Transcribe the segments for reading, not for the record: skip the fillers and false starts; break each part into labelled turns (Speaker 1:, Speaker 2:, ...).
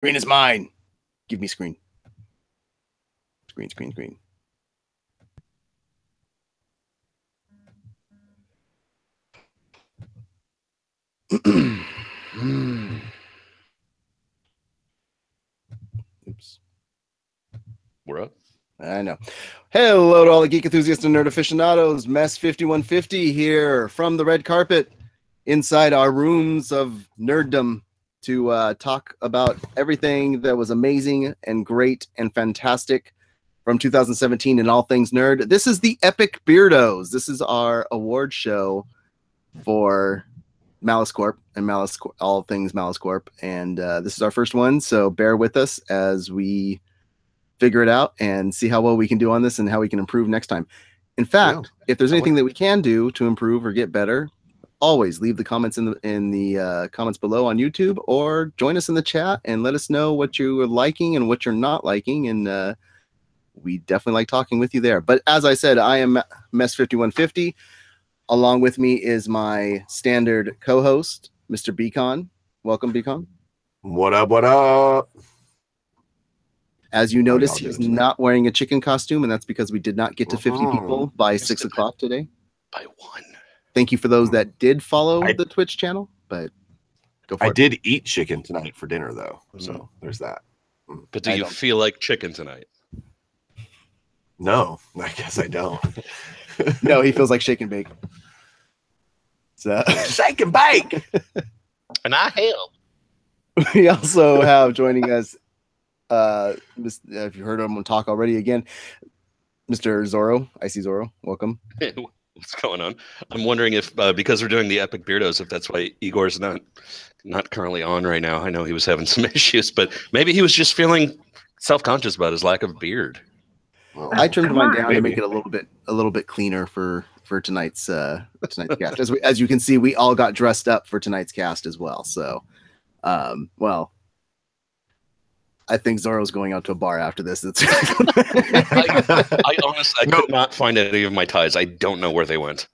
Speaker 1: Screen is mine. Give me screen. Screen. Oops.
Speaker 2: We're up.
Speaker 1: I know. Hello to all the geek enthusiasts and nerd aficionados. Mess 5150 here from the red carpet inside our rooms of nerddom to talk about everything that was amazing and great and fantastic from 2017 and all things nerd. This is the Epic Beardos. This is our award show for Malice Corp and all things Malice Corp. And this is our first one, so bear with us as we figure it out and see how well we can do on this and how we can improve next time. In fact, if there's anything that we can do to improve or get better, always leave the comments in the comments below on YouTube, or join us in the chat and let us know what you're liking and what you're not liking. And we definitely like talking with you there. But as I said, I am Mess 5150. Along with me is my standard co-host, Mr. Beacon. Welcome, Beacon.
Speaker 3: What up, what up?
Speaker 1: As you notice, he's not wearing a chicken costume, and that's because we did not get to 50 people by 6 o'clock today.
Speaker 2: By 1.
Speaker 1: Thank you for those that did follow the Twitch channel, but go for it.
Speaker 3: I did eat chicken tonight for dinner, though, so there's that.
Speaker 2: But do you feel like chicken tonight?
Speaker 3: No, I guess I don't.
Speaker 1: No, he feels like shake and bake. So
Speaker 3: shake and bake,
Speaker 2: and I help.
Speaker 1: We also have joining us. If you heard him talk already, again, Mr. Zorro. I see Zorro. Welcome.
Speaker 2: What's going on? I'm wondering if because we're doing the Epic Beardos, if that's why Igor's not currently on right now. I know he was having some issues, but maybe he was just feeling self-conscious about his lack of beard.
Speaker 1: Well, I trimmed mine down to make it a little bit cleaner for tonight's cast. As you can see, we all got dressed up for tonight's cast as well. So, well, I think Zorro's going out to a bar after this.
Speaker 2: I honestly could not find any of my ties. I don't know where they went.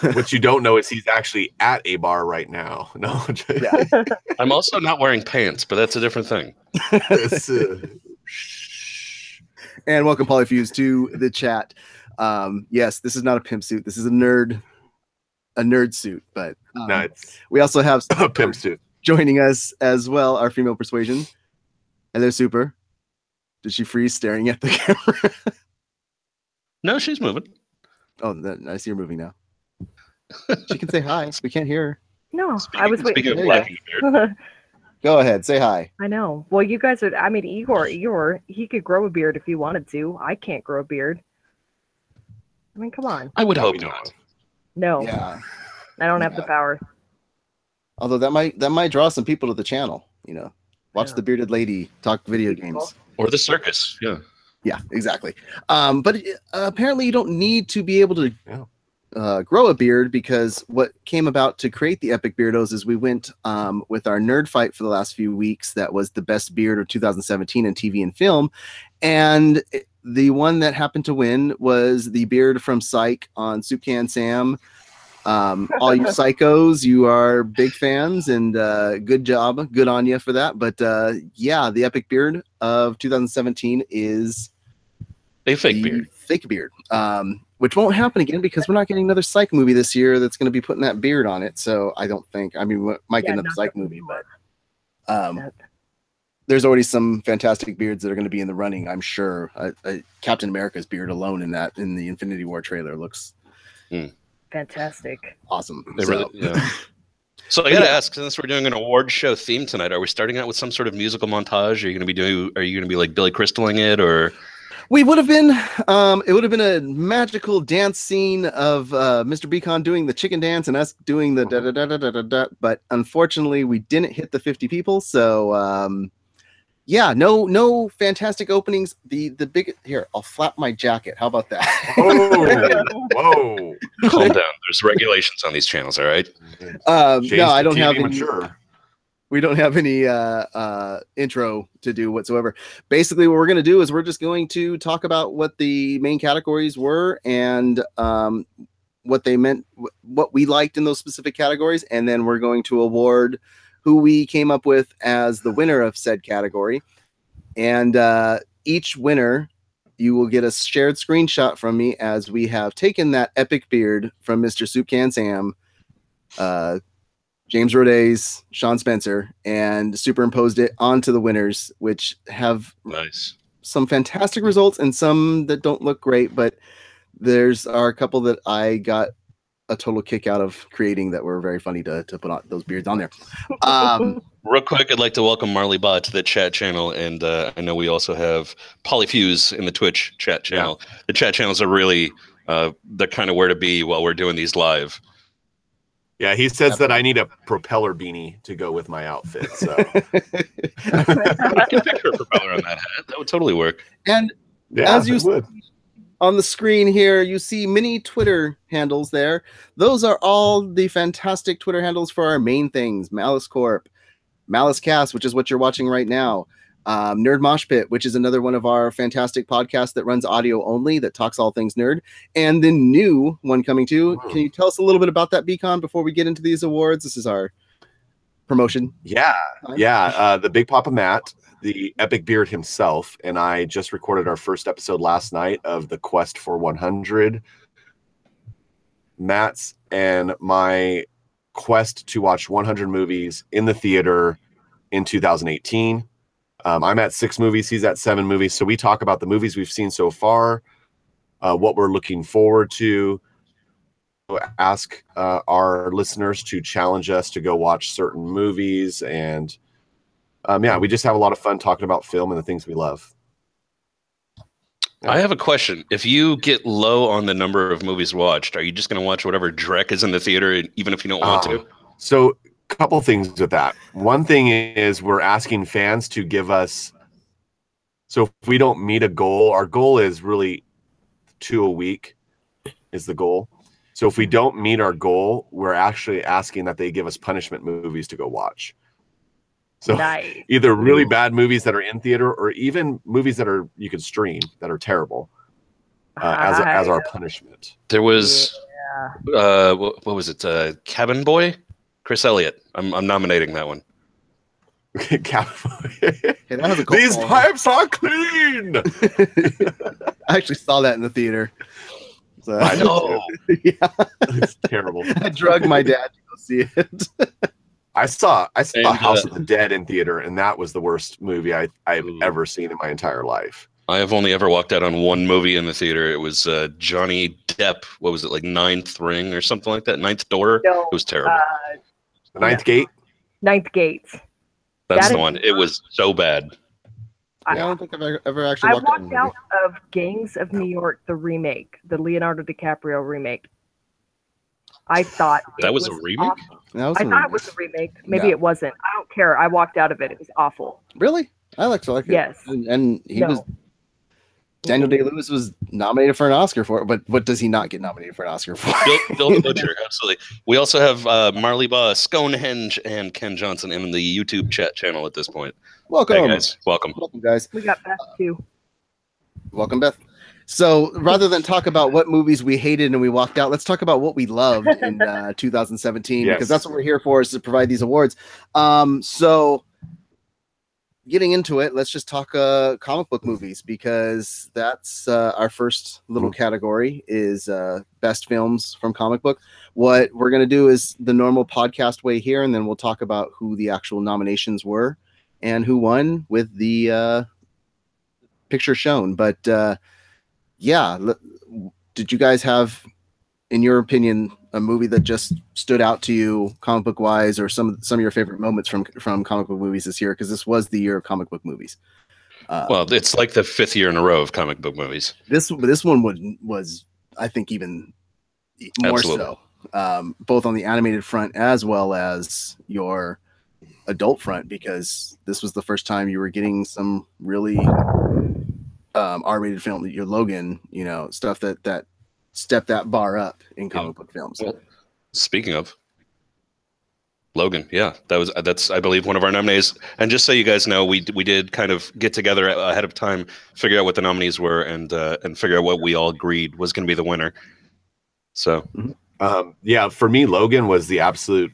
Speaker 3: What you don't know is he's actually at a bar right now. No,
Speaker 1: yeah.
Speaker 2: I'm also not wearing pants, but that's a different thing.
Speaker 1: And welcome, Polyfuse, to the chat. Yes, this is not a pimp suit. This is a nerd suit. But we also have
Speaker 3: a pimp suit
Speaker 1: joining us as well. Our female persuasion. Hello, Super. Did she freeze staring at the camera?
Speaker 2: No, she's moving.
Speaker 1: Oh, I see her moving now. She can say hi. We can't hear her.
Speaker 4: No, I was waiting.
Speaker 2: Speaking of lacking beard.
Speaker 1: Go ahead, say hi.
Speaker 4: I know. Well, you guys are. I mean, Igor, he could grow a beard if he wanted to. I can't grow a beard. I mean, come on.
Speaker 2: I would hope not.
Speaker 4: No.
Speaker 1: Yeah.
Speaker 4: I don't have the power.
Speaker 1: Although that might draw some people to the channel. You know, watch the bearded lady talk video games
Speaker 2: or the circus. Yeah.
Speaker 1: Yeah, exactly. But apparently, you don't need to be able to. Grow a beard, because what came about to create the Epic Beardos is we went with our nerd fight for the last few weeks. That was the best beard of 2017 in TV and film, and the one that happened to win was the beard from Psych on Soup Can Sam. All you psychos, you are big fans, and good job, good on you for that. But yeah, the Epic Beard of 2017 is
Speaker 2: a fake
Speaker 1: beard. Which won't happen again because we're not getting another Psych movie this year that's going to be putting that beard on it. So I don't think. I mean, we might get another Psych movie, but there's already some fantastic beards that are going to be in the running, I'm sure. Captain America's beard alone in the Infinity War trailer looks
Speaker 4: fantastic,
Speaker 1: awesome.
Speaker 2: So I got to ask, since we're doing an award show theme tonight, are we starting out with some sort of musical montage? Are you going to be like Billy Crystaling it, or?
Speaker 1: We would have been, it would have been a magical dance scene of Mr. Beacon doing the chicken dance and us doing the da da da da da da da. But unfortunately, we didn't hit the 50 people. So, yeah, no fantastic openings. The big here, I'll flap my jacket. How about that?
Speaker 3: Whoa!
Speaker 2: Calm down. There's regulations on these channels. All right.
Speaker 1: No, I don't have any.
Speaker 3: Mature.
Speaker 1: We don't have any intro to do whatsoever. Basically, what we're going to do is we're just going to talk about what the main categories were and what they meant, what we liked in those specific categories, and then we're going to award who we came up with as the winner of said category. And each winner, you will get a shared screenshot from me as we have taken that epic beard from Mr. Soup Can Sam, James Rodays, Sean Spencer, and superimposed it onto the winners, which have some fantastic results and some that don't look great, but there's are a couple that I got a total kick out of creating that were very funny to put on those beards on there.
Speaker 2: Real quick, I'd like to welcome Marley Ba to the chat channel, and I know we also have Polyfuse in the Twitch chat channel. Yeah. The chat channels are really the kind of where to be while we're doing these live.
Speaker 3: Yeah, he says that I need a propeller beanie to go with my outfit. So
Speaker 2: I can picture a propeller on that hat. That would totally work.
Speaker 1: And as you see on the screen here, you see many Twitter handles there. Those are all the fantastic Twitter handles for our main things: Malice Corp, MaliceCast, which is what you're watching right now, Nerd Mosh Pit, which is another one of our fantastic podcasts that runs audio only, that talks all things nerd, and the new one coming too. Can you tell us a little bit about that, Beacon, before we get into these awards? This is our promotion.
Speaker 3: The Big Papa Matt, the epic beard himself, and I just recorded our first episode last night of the Quest for 100. Matt's and my quest to watch 100 movies in the theater in 2018. I'm at 6 movies. He's at 7 movies. So we talk about the movies we've seen so far, what we're looking forward to. Ask our listeners to challenge us to go watch certain movies. And we just have a lot of fun talking about film and the things we love.
Speaker 2: I have a question. If you get low on the number of movies watched, are you just going to watch whatever Drek is in the theater, even if you don't want to?
Speaker 3: So a couple things with that. One thing is we're asking fans to give us, so if we don't meet a goal, our goal is really 2 a week is the goal. So if we don't meet our goal, we're actually asking that they give us punishment movies to go watch. So either really bad movies that are in theater, or even movies that are you could stream that are terrible as our punishment.
Speaker 2: There was what was it? Cabin Boy, Chris Elliott. I'm nominating that one.
Speaker 3: Cabin Boy. These pipes are clean.
Speaker 1: I actually saw that in the theater. So,
Speaker 3: I know.
Speaker 1: Yeah,
Speaker 3: it's terrible.
Speaker 1: I drugged my dad to go see it.
Speaker 3: I saw House of the Dead in theater, and that was the worst movie I've ever seen in my entire life.
Speaker 2: I have only ever walked out on one movie in the theater. It was Johnny Depp. What was it, like Ninth Ring or something like that? Ninth Door?
Speaker 4: No,
Speaker 2: it was terrible.
Speaker 3: The Ninth Gate?
Speaker 4: Ninth Gate.
Speaker 2: That's the one. It was so bad.
Speaker 1: I don't think I've ever actually
Speaker 4: walked out of Gangs of New York, the remake, the Leonardo DiCaprio remake. I thought
Speaker 2: that was a remake.
Speaker 4: I thought it was a remake. Maybe it wasn't. I don't care. I walked out of it. It was awful.
Speaker 1: Really? I like it.
Speaker 4: Yes.
Speaker 1: And he was. Daniel Day-Lewis was nominated for an Oscar for it, but what does he not get nominated for an Oscar for?
Speaker 2: Bill the Butcher, absolutely. We also have Marley Ba, Sconehenge, and Ken Johnson in the YouTube chat channel at this point.
Speaker 1: Welcome,
Speaker 2: hey guys. Welcome,
Speaker 1: guys.
Speaker 4: We got Beth too.
Speaker 1: Welcome, Beth. So rather than talk about what movies we hated and we walked out, let's talk about what we loved in 2017, because that's what we're here for, is to provide these awards. So getting into it, let's just talk comic book movies, because that's our first little category is best films from comic book. What we're going to do is the normal podcast way here, and then we'll talk about who the actual nominations were and who won with the picture shown. But did you guys have, in your opinion, a movie that just stood out to you comic book wise, or some of your favorite moments from comic book movies this year? Because this was the year of comic book movies.
Speaker 2: Well, it's like the 5th year in a row of comic book movies.
Speaker 1: This one was I think even more so, both on the animated front as well as your adult front, because this was the first time you were getting some really R-rated film. Your Logan, stuff that stepped that bar up in comic book films.
Speaker 2: Well, speaking of Logan, that's I believe one of our nominees. And just so you guys know, we did kind of get together ahead of time, figure out what the nominees were, and figure out what we all agreed was going to be the winner. So
Speaker 3: for me, Logan was the absolute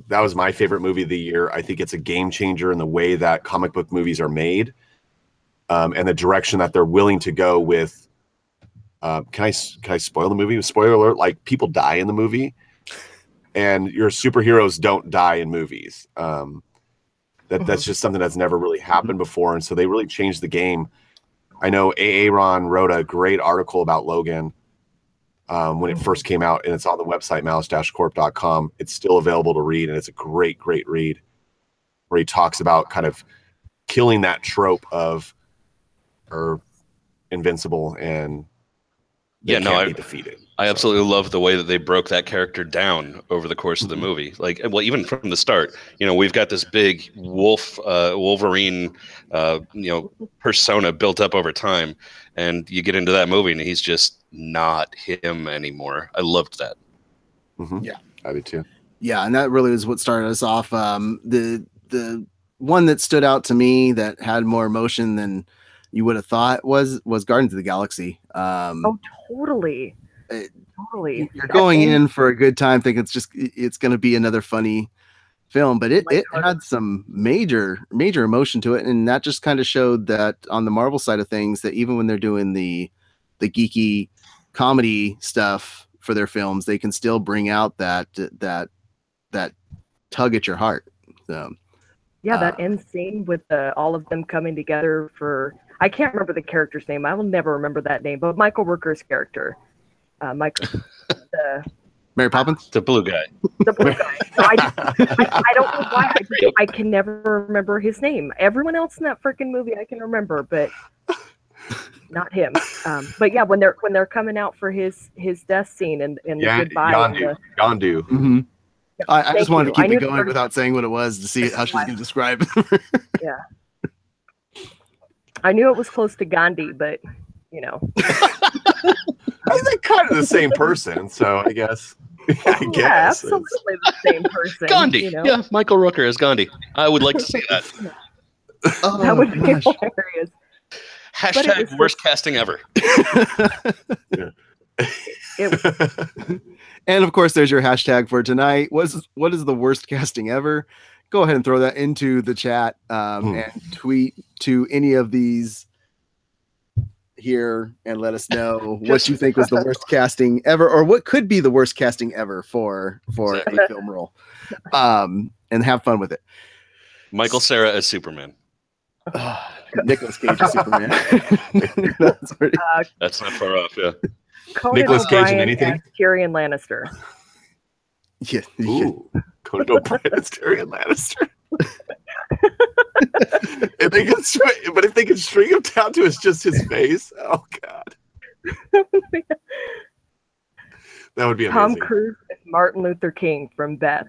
Speaker 3: that was my favorite movie of the year. I think it's a game changer in the way that comic book movies are made, and the direction that they're willing to go with. Can I spoil the movie? Spoiler alert! Like, people die in the movie, and your superheroes don't die in movies. That's just something that's never really happened before, and so they really changed the game. I know Aaron wrote a great article about Logan when it first came out, and it's on the website malice-corp.com. It's still available to read, and it's a great read where he talks about kind of killing that trope of invincible and can't be defeated.
Speaker 2: I absolutely love the way that they broke that character down over the course of the movie. Like, well, even from the start, we've got this big Wolverine, persona built up over time, and you get into that movie and he's just not him anymore. I loved that.
Speaker 3: Mm-hmm. Yeah, I did too.
Speaker 1: Yeah, and that really was what started us off. The one that stood out to me that had more emotion than you would have thought was Guardians of the Galaxy.
Speaker 4: Totally. Totally.
Speaker 1: You're going in for a good time, thinking it's going to be another funny film, but it had some major emotion to it, and that just kind of showed that on the Marvel side of things, that even when they're doing the geeky comedy stuff for their films, they can still bring out that tug at your heart. So
Speaker 4: yeah, that end scene with all of them coming together for, I can't remember the character's name. I will never remember that name, but Michael Rooker's character. Michael.
Speaker 1: Mary Poppins?
Speaker 2: The blue guy.
Speaker 4: The blue guy. So I don't know why. I can never remember his name. Everyone else in that freaking movie I can remember, but not him. But yeah, when they're coming out for his death scene and the goodbye.
Speaker 3: Yondu.
Speaker 1: Mm-hmm. I just wanted to keep it going without saying what it was to see how she was going to describe it.
Speaker 4: Yeah. I knew it was close to Gandhi, but
Speaker 3: I think they're kind of the same person, so I guess.
Speaker 4: Yeah, absolutely the same person.
Speaker 2: Gandhi. Yeah, Michael Rooker as Gandhi. I would like to see that.
Speaker 4: That would be hilarious.
Speaker 2: Hashtag worst casting ever.
Speaker 1: And of course, there's your hashtag for tonight. What is the worst casting ever? Go ahead and throw that into the chat and tweet to any of these here and let us know what you think was the worst casting ever, or what could be the worst casting ever for a film role. And have fun with it.
Speaker 2: Michael Cera as Superman.
Speaker 1: Nicolas Cage as Superman.
Speaker 2: That's not far off, yeah.
Speaker 3: Nicolas Cage in anything?
Speaker 4: As Tyrion Lannister.
Speaker 1: Yeah.
Speaker 3: Ooh, Conan O'Brien as Tyrion Lannister. If they could string him down to just his face, oh god, that would be amazing.
Speaker 4: Tom Cruise as Martin Luther King from Beth.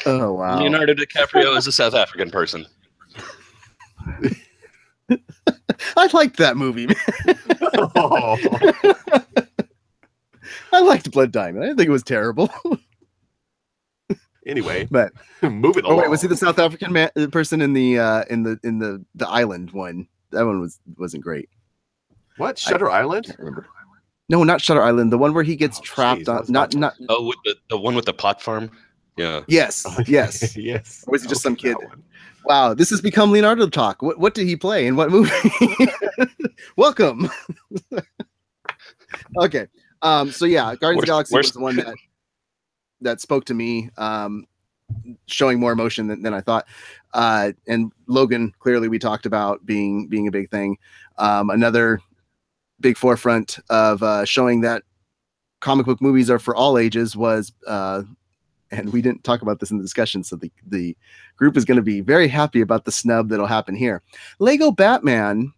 Speaker 1: Oh wow.
Speaker 2: Leonardo DiCaprio is a South African person.
Speaker 1: I liked that movie, man.
Speaker 3: Oh.
Speaker 1: I liked Blood Diamond. I didn't think it was terrible.
Speaker 3: Anyway,
Speaker 1: but
Speaker 3: moving along.
Speaker 1: Oh wait, was he the South African person in the island one? That one wasn't great.
Speaker 3: What? Shutter Island?
Speaker 1: I can't remember. No, not Shutter Island. The one where he gets trapped on. Not.
Speaker 2: Oh, with the one with the pot farm. Yeah.
Speaker 1: Yes. Yes.
Speaker 3: Yes.
Speaker 1: Or was he just some kid? Wow, this has become Leonardo talk. What did he play in what movie? Welcome. Okay. So yeah, Guardians of the Galaxy was the one that spoke to me, showing more emotion than I thought. And Logan, clearly we talked about being a big thing. Another big forefront of showing that comic book movies are for all ages was, and we didn't talk about this in the discussion, so the group is going to be very happy about the snub that'll happen here. Lego Batman.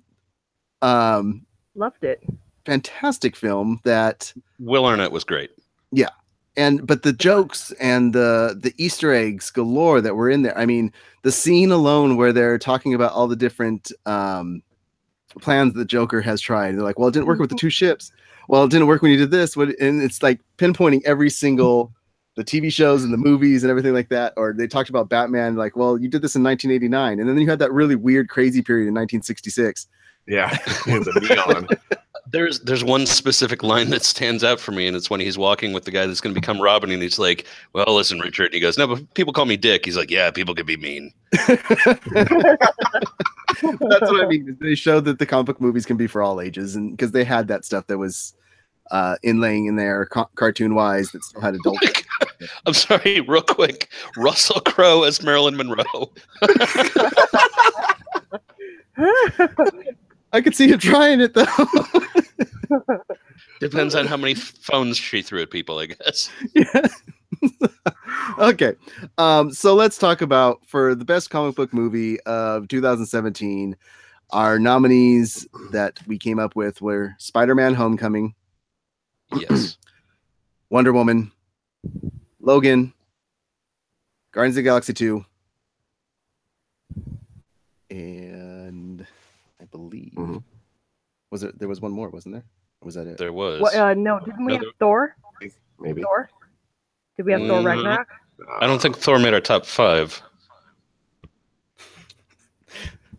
Speaker 4: Loved it.
Speaker 1: Fantastic film that
Speaker 2: Will Arnett was great.
Speaker 1: Yeah. But the jokes and the Easter eggs galore that were in there. I mean, the scene alone where they're talking about all the different plans the Joker has tried. They're like, well, it didn't work with the two ships. Well, it didn't work when you did this. And it's like pinpointing every single the TV shows and the movies and everything like that. Or they talked about Batman, like, well, you did this in 1989, and then you had that really weird, crazy period in 1966.
Speaker 3: Yeah, it was a neon.
Speaker 2: There's one specific line that stands out for me, and it's when he's walking with the guy that's going to become Robin, and he's like, "Well, listen, Richard." And he goes, "No, but people call me Dick." He's like, "Yeah, people can be mean."
Speaker 1: That's what I mean. They showed that the comic book movies can be for all ages, and because they had that stuff that was inlaying in there, cartoon wise, that still had adult.
Speaker 2: I'm sorry, real quick. Russell Crowe as Marilyn Monroe.
Speaker 1: I could see you trying it though.
Speaker 2: Depends on how many phones she threw at people, I guess.
Speaker 1: Yeah. Okay. So let's talk about, for the best comic book movie of 2017, our nominees that we came up with were Spider-Man: Homecoming,
Speaker 2: Yes.
Speaker 1: Wonder Woman, Logan, Guardians of the Galaxy 2, and I believe there was one more, wasn't there? Or was that it?
Speaker 2: There was.
Speaker 4: Well, no, didn't we have Thor?
Speaker 3: Maybe.
Speaker 4: Thor? Did we have Thor Ragnarok?
Speaker 2: I don't think Thor made our top 5.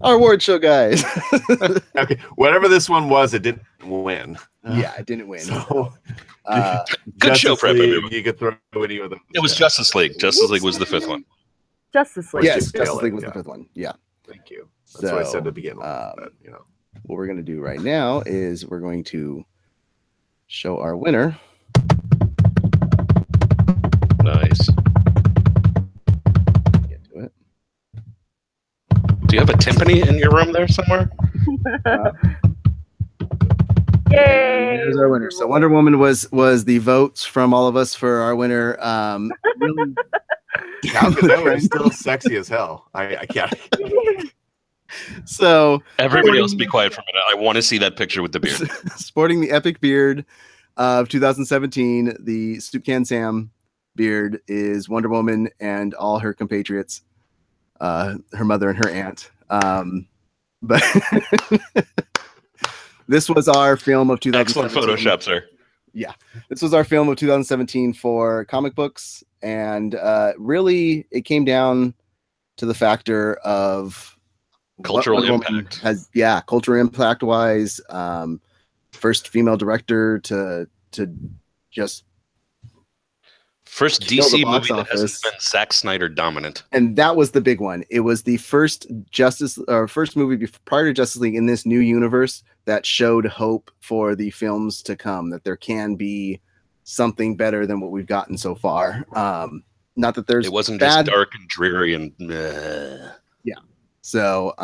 Speaker 1: Our award show guys.
Speaker 3: Okay, whatever this one was, it didn't win.
Speaker 1: Yeah, it didn't win.
Speaker 3: So,
Speaker 2: Good show prep, everyone.
Speaker 3: You could throw any of them.
Speaker 2: It was Justice League. Justice League was the 5th one.
Speaker 4: Justice League.
Speaker 1: Yes,
Speaker 3: Yeah,
Speaker 1: Justice League was
Speaker 3: yeah.
Speaker 1: the 5th one. Yeah.
Speaker 3: Thank you. That's what I said to begin with. But,
Speaker 1: What we're going to do right now is we're going to show our winner.
Speaker 2: Nice.
Speaker 1: Get to it.
Speaker 2: Do you have a timpani in your room there somewhere?
Speaker 4: Yay!
Speaker 1: There's our winner. So Wonder Woman was the votes from all of us for our winner. Really,
Speaker 3: that was still sexy as hell. I can't.
Speaker 1: So
Speaker 2: Everybody else be quiet for a minute. I want to see that picture with the beard.
Speaker 1: sporting the epic beard of 2017, the Stoop Can Sam beard is Wonder Woman and all her compatriots, her mother and her aunt. But this was our film of 2017.
Speaker 2: Excellent Photoshop, sir.
Speaker 1: Yeah, this was our film of 2017 for comic books, and really it came down to the factor of
Speaker 2: Cultural impact.
Speaker 1: Cultural impact wise, first female director to just
Speaker 2: first
Speaker 1: kill the
Speaker 2: DC
Speaker 1: box
Speaker 2: movie that hasn't
Speaker 1: office.
Speaker 2: been Zack Snyder dominant.
Speaker 1: And that was the big one. It was the first movie prior to Justice League in this new universe that showed hope for the films to come, that there can be something better than what we've gotten so far. Not that there's
Speaker 2: It wasn't
Speaker 1: bad,
Speaker 2: just dark and dreary and meh.
Speaker 1: so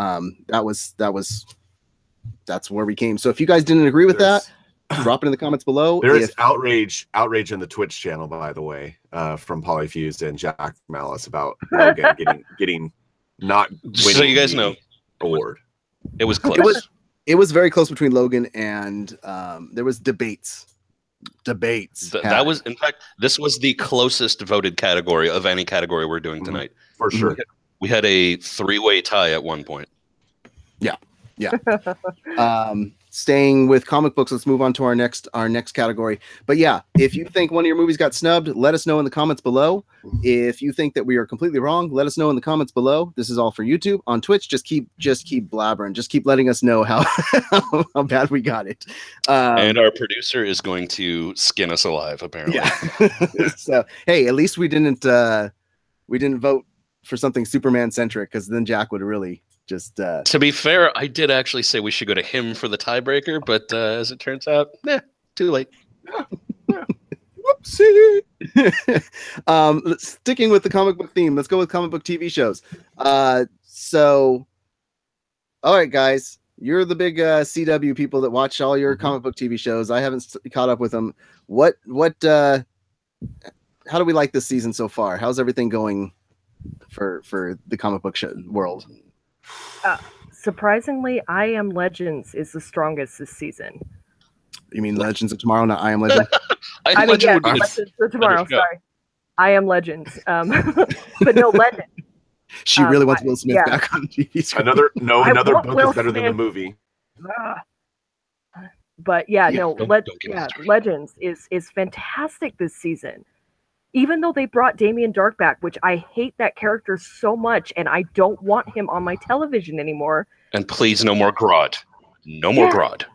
Speaker 1: that's where we came. So if you guys didn't agree with that, drop it in the comments below.
Speaker 3: There is outrage in the Twitch channel, by the way, from Polyfused and Jack Malice about Logan getting not winning.
Speaker 2: So you guys know,
Speaker 3: award.
Speaker 2: it was close.
Speaker 1: It was very close between Logan and there was debates.
Speaker 2: That was, in fact, this was the closest voted category of any category we're doing tonight.
Speaker 3: For sure.
Speaker 2: We had a 3-way tie at one point.
Speaker 1: Staying with comic books, let's move on to our next category. But yeah, if you think one of your movies got snubbed, let us know in the comments below. If you think that we are completely wrong, let us know in the comments below. This is all for YouTube. On Twitch, just keep blabbering. Just keep letting us know how bad we got it.
Speaker 2: And our producer is going to skin us alive, apparently.
Speaker 1: Yeah. So hey, at least we didn't vote for something Superman centric, because then Jack would really just
Speaker 2: To be fair, I did actually say we should go to him for the tiebreaker, but as it turns out, too late.
Speaker 1: Whoopsie. Sticking with the comic book theme, let's go with comic book TV shows. So all right, guys, you're the big CW people that watch all your comic book TV shows. I haven't caught up with them. What how do we like this season so far? How's everything going for the comic book world?
Speaker 4: Surprisingly, I Am Legends is the strongest this season.
Speaker 1: You mean Legends of Tomorrow, not I Am Legend?
Speaker 4: I mean, yeah, Legends of Tomorrow. Sorry, I Am Legends. But no, Legend.
Speaker 1: She really wants Will Smith back on TV screen.
Speaker 3: Another book is better than the movie.
Speaker 4: But Legends is fantastic this season. Even though they brought Damien Dark back, which I hate that character so much, and I don't want him on my television anymore.
Speaker 2: And please, no more Grodd. No more Grodd.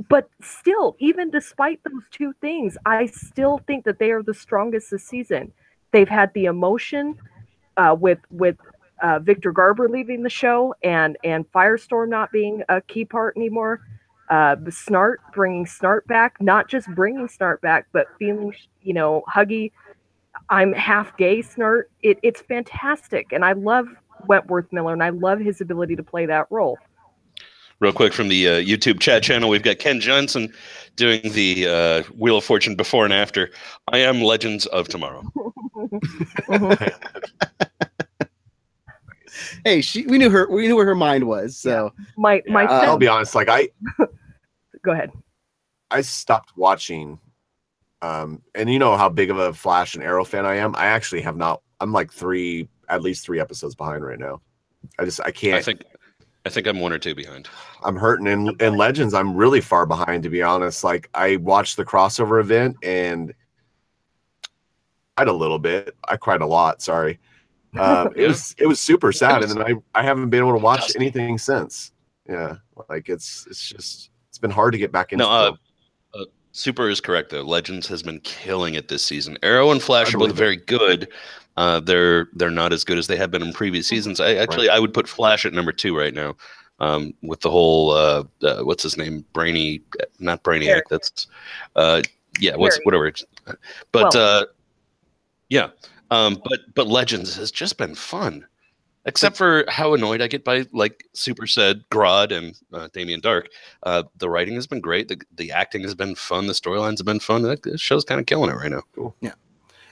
Speaker 4: But still, even despite those two things, I still think that they are the strongest this season. They've had the emotion with Victor Garber leaving the show and Firestorm not being a key part anymore. Snart, bringing Snart back, not just bringing Snart back, but feeling, huggy. I'm half gay Snart. It's fantastic. And I love Wentworth Miller and I love his ability to play that role.
Speaker 2: Real quick from the YouTube chat channel, we've got Ken Johnson doing the Wheel of Fortune before and after. I am Legends of Tomorrow.
Speaker 1: Hey, we knew where her mind was. So
Speaker 3: I'll be honest, like
Speaker 4: go ahead.
Speaker 3: I stopped watching, and you know how big of a Flash and Arrow fan I am. I actually have not. I'm like at least three episodes behind right now. I can't.
Speaker 2: I think I'm one or two behind.
Speaker 3: I'm hurting in Legends. I'm really far behind, to be honest. Like I watched the crossover event and I cried a little bit. I cried a lot. Sorry. It was super sad, and then I haven't been able to watch anything since. Yeah, like it's been hard to get back into.
Speaker 2: Super is correct though. Legends has been killing it this season. Arrow and Flash are both very good. They're not as good as they have been in previous seasons. I would put Flash at number 2 right now. With the whole what's his name, not Brainiac.
Speaker 4: Eric.
Speaker 2: That's whatever. But yeah. But Legends has just been fun, except for how annoyed I get by, like Super said, Grodd and Damien Dark. The writing has been great. The acting has been fun. The storylines have been fun. The show's kind of killing it right now.
Speaker 3: Cool.
Speaker 1: Yeah.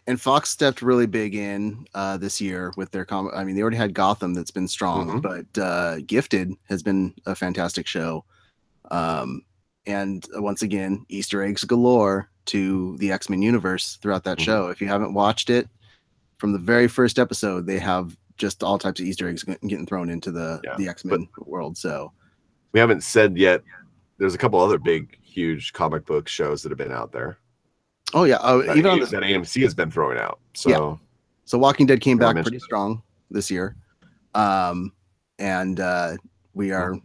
Speaker 1: And Fox stepped really big in this year with their I mean, they already had Gotham that's been strong, but Gifted has been a fantastic show. And once again, Easter eggs galore to the X-Men universe throughout that show. If you haven't watched it, from the very first episode, they have just all types of Easter eggs getting thrown into the X-Men world. So
Speaker 3: we haven't said yet, there's a couple other big, huge comic book shows that have been out there.
Speaker 1: Oh yeah, even on
Speaker 3: that AMC has been throwing out. So
Speaker 1: Walking Dead came back pretty strong this year, and we are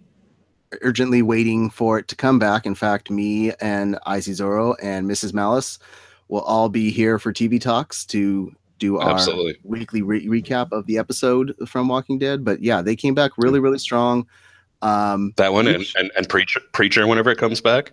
Speaker 1: urgently waiting for it to come back. In fact, me and Icy Zorro and Mrs. Malice will all be here for TV Talks to do our weekly recap of the episode from Walking Dead. But yeah, they came back really, really strong.
Speaker 2: That one and Preacher whenever it comes back.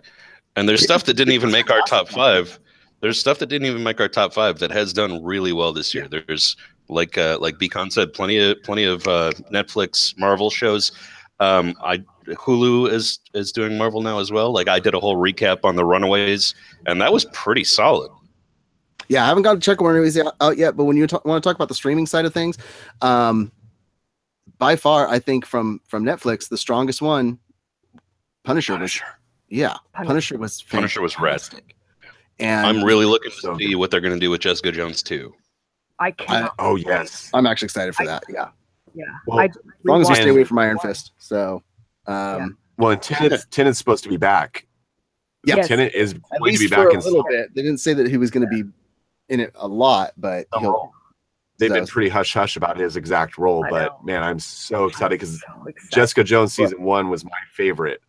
Speaker 2: And there's stuff that didn't even make our top 5. There's stuff that didn't even make our top 5 that has done really well this year. There's like Beacon said, plenty of Netflix Marvel shows. Hulu is doing Marvel now as well. Like I did a whole recap on the Runaways, and that was pretty solid.
Speaker 1: Yeah, I haven't got to check Runaways out yet, but when you want to talk about the streaming side of things, by far, I think from Netflix, the strongest one, Punisher. Punisher was
Speaker 2: rad. And I'm really looking to see what they're going to do with Jessica Jones too.
Speaker 4: I can't.
Speaker 3: Oh yes,
Speaker 1: I'm actually excited for that. Yeah.
Speaker 3: Well,
Speaker 1: as long as we stay away from Iron Fist. So,
Speaker 3: well, and Tenet's supposed to be back.
Speaker 1: Yeah,
Speaker 4: Yes.
Speaker 3: Tenet is
Speaker 1: at
Speaker 3: going to
Speaker 1: least
Speaker 3: be
Speaker 1: for
Speaker 3: back
Speaker 1: a little bit. They didn't say that he was going to be in it a lot, but
Speaker 3: they've been pretty hush hush about his exact role. But man, I'm so excited because
Speaker 4: So excited.
Speaker 3: Jessica Jones season 1 was my favorite.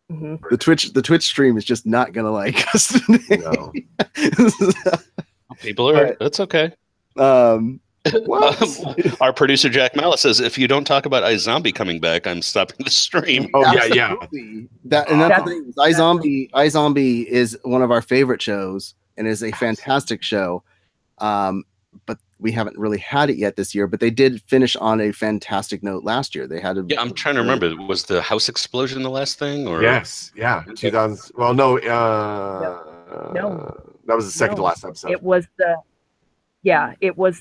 Speaker 1: the Twitch stream is just not going to like us today.
Speaker 3: No.
Speaker 2: People are. That's okay. Our producer Jack Malice says, if you don't talk about iZombie coming back, I'm stopping the stream.
Speaker 3: Oh yeah.
Speaker 1: Absolutely. That's the thing. iZombie is one of our favorite shows and is a fantastic show. But we haven't really had it yet this year. But they did finish on a fantastic note last year. They had
Speaker 2: I'm trying to remember. Was the house explosion the last thing? Or
Speaker 3: Yes. Yeah. 2000. Well, no.
Speaker 4: No.
Speaker 3: That was the second to last episode.
Speaker 4: It was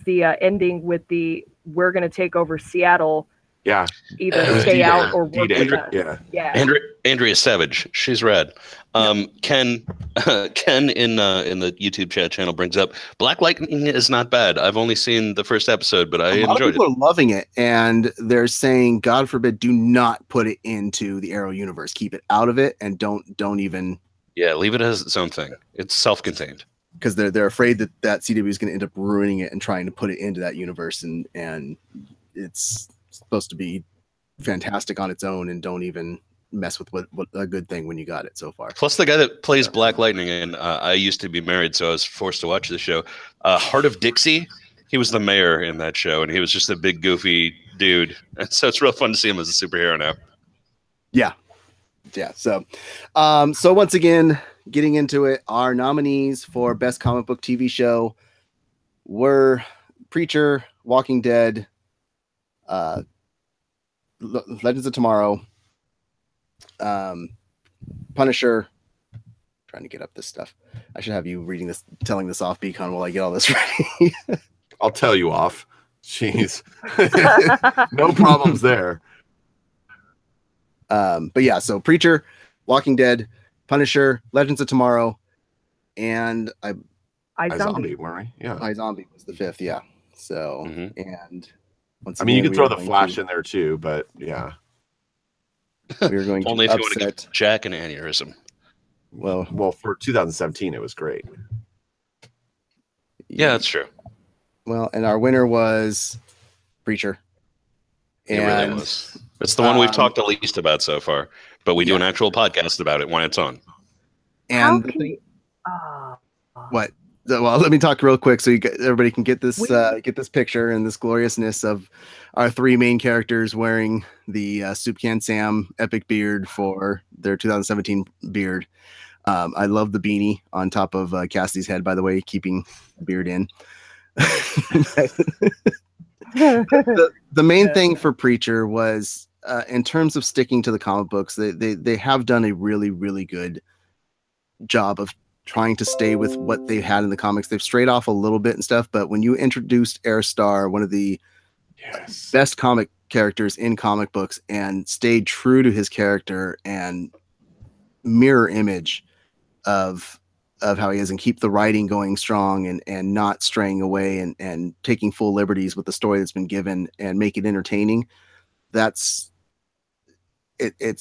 Speaker 4: the ending with the we're going to take over Seattle.
Speaker 3: Yeah.
Speaker 4: Either stay out or work with us.
Speaker 3: Yeah.
Speaker 2: Andrea Savage, she's rad. Ken in the YouTube chat channel brings up Black Lightning is not bad. I've only seen the first episode, but I enjoyed it.
Speaker 1: People are loving it, and they're saying, God forbid, do not put it into the Arrow universe. Keep it out of it, and don't even.
Speaker 2: Yeah, leave it as its own thing. It's self-contained.
Speaker 1: Because they're afraid that CW is going to end up ruining it and trying to put it into that universe, and it's supposed to be fantastic on its own, and don't even mess with what a good thing when you got it so far.
Speaker 2: Plus, the guy that plays Black Lightning, and I used to be married, so I was forced to watch the show. Heart of Dixie, he was the mayor in that show, and he was just a big, goofy dude. And so it's real fun to see him as a superhero now.
Speaker 1: Yeah. So once again, getting into it, our nominees for Best Comic Book TV Show were Preacher, Walking Dead, Legends of Tomorrow, Punisher. Trying to get up this stuff. I should have you telling this off, Beacon, while I get all this ready.
Speaker 3: I'll tell you off. Jeez. No problems there.
Speaker 1: But yeah, so Preacher, Walking Dead, Punisher, Legends of Tomorrow, and
Speaker 3: iZombie, weren't we? Yeah.
Speaker 1: iZombie was the fifth, yeah. So and once
Speaker 3: again, you could throw the Flash
Speaker 1: in
Speaker 3: there too, but yeah.
Speaker 1: We were going
Speaker 2: only
Speaker 1: to
Speaker 2: if you want to give Jack an aneurysm.
Speaker 3: Well, for 2017, it was great.
Speaker 2: Yeah, that's true.
Speaker 1: Well, and our winner was Preacher.
Speaker 2: It really was. It's the one we've talked the least about so far, but we do an actual podcast about it when it's on.
Speaker 1: And what? Well, let me talk real quick so everybody can get this picture and this gloriousness of our three main characters wearing the Soup Can Sam epic beard for their 2017 beard. I love the beanie on top of Cassidy's head, by the way, keeping the beard in. The main thing for Preacher was in terms of sticking to the comic books, they have done a really, really good job of trying to stay with what they had in the comics. They've strayed off a little bit and stuff, but when you introduced Airstar, one of the best comic characters in comic books, and stayed true to his character and mirror image of how he is, and keep the writing going strong and not straying away and taking full liberties with the story that's been given and make it entertaining. It's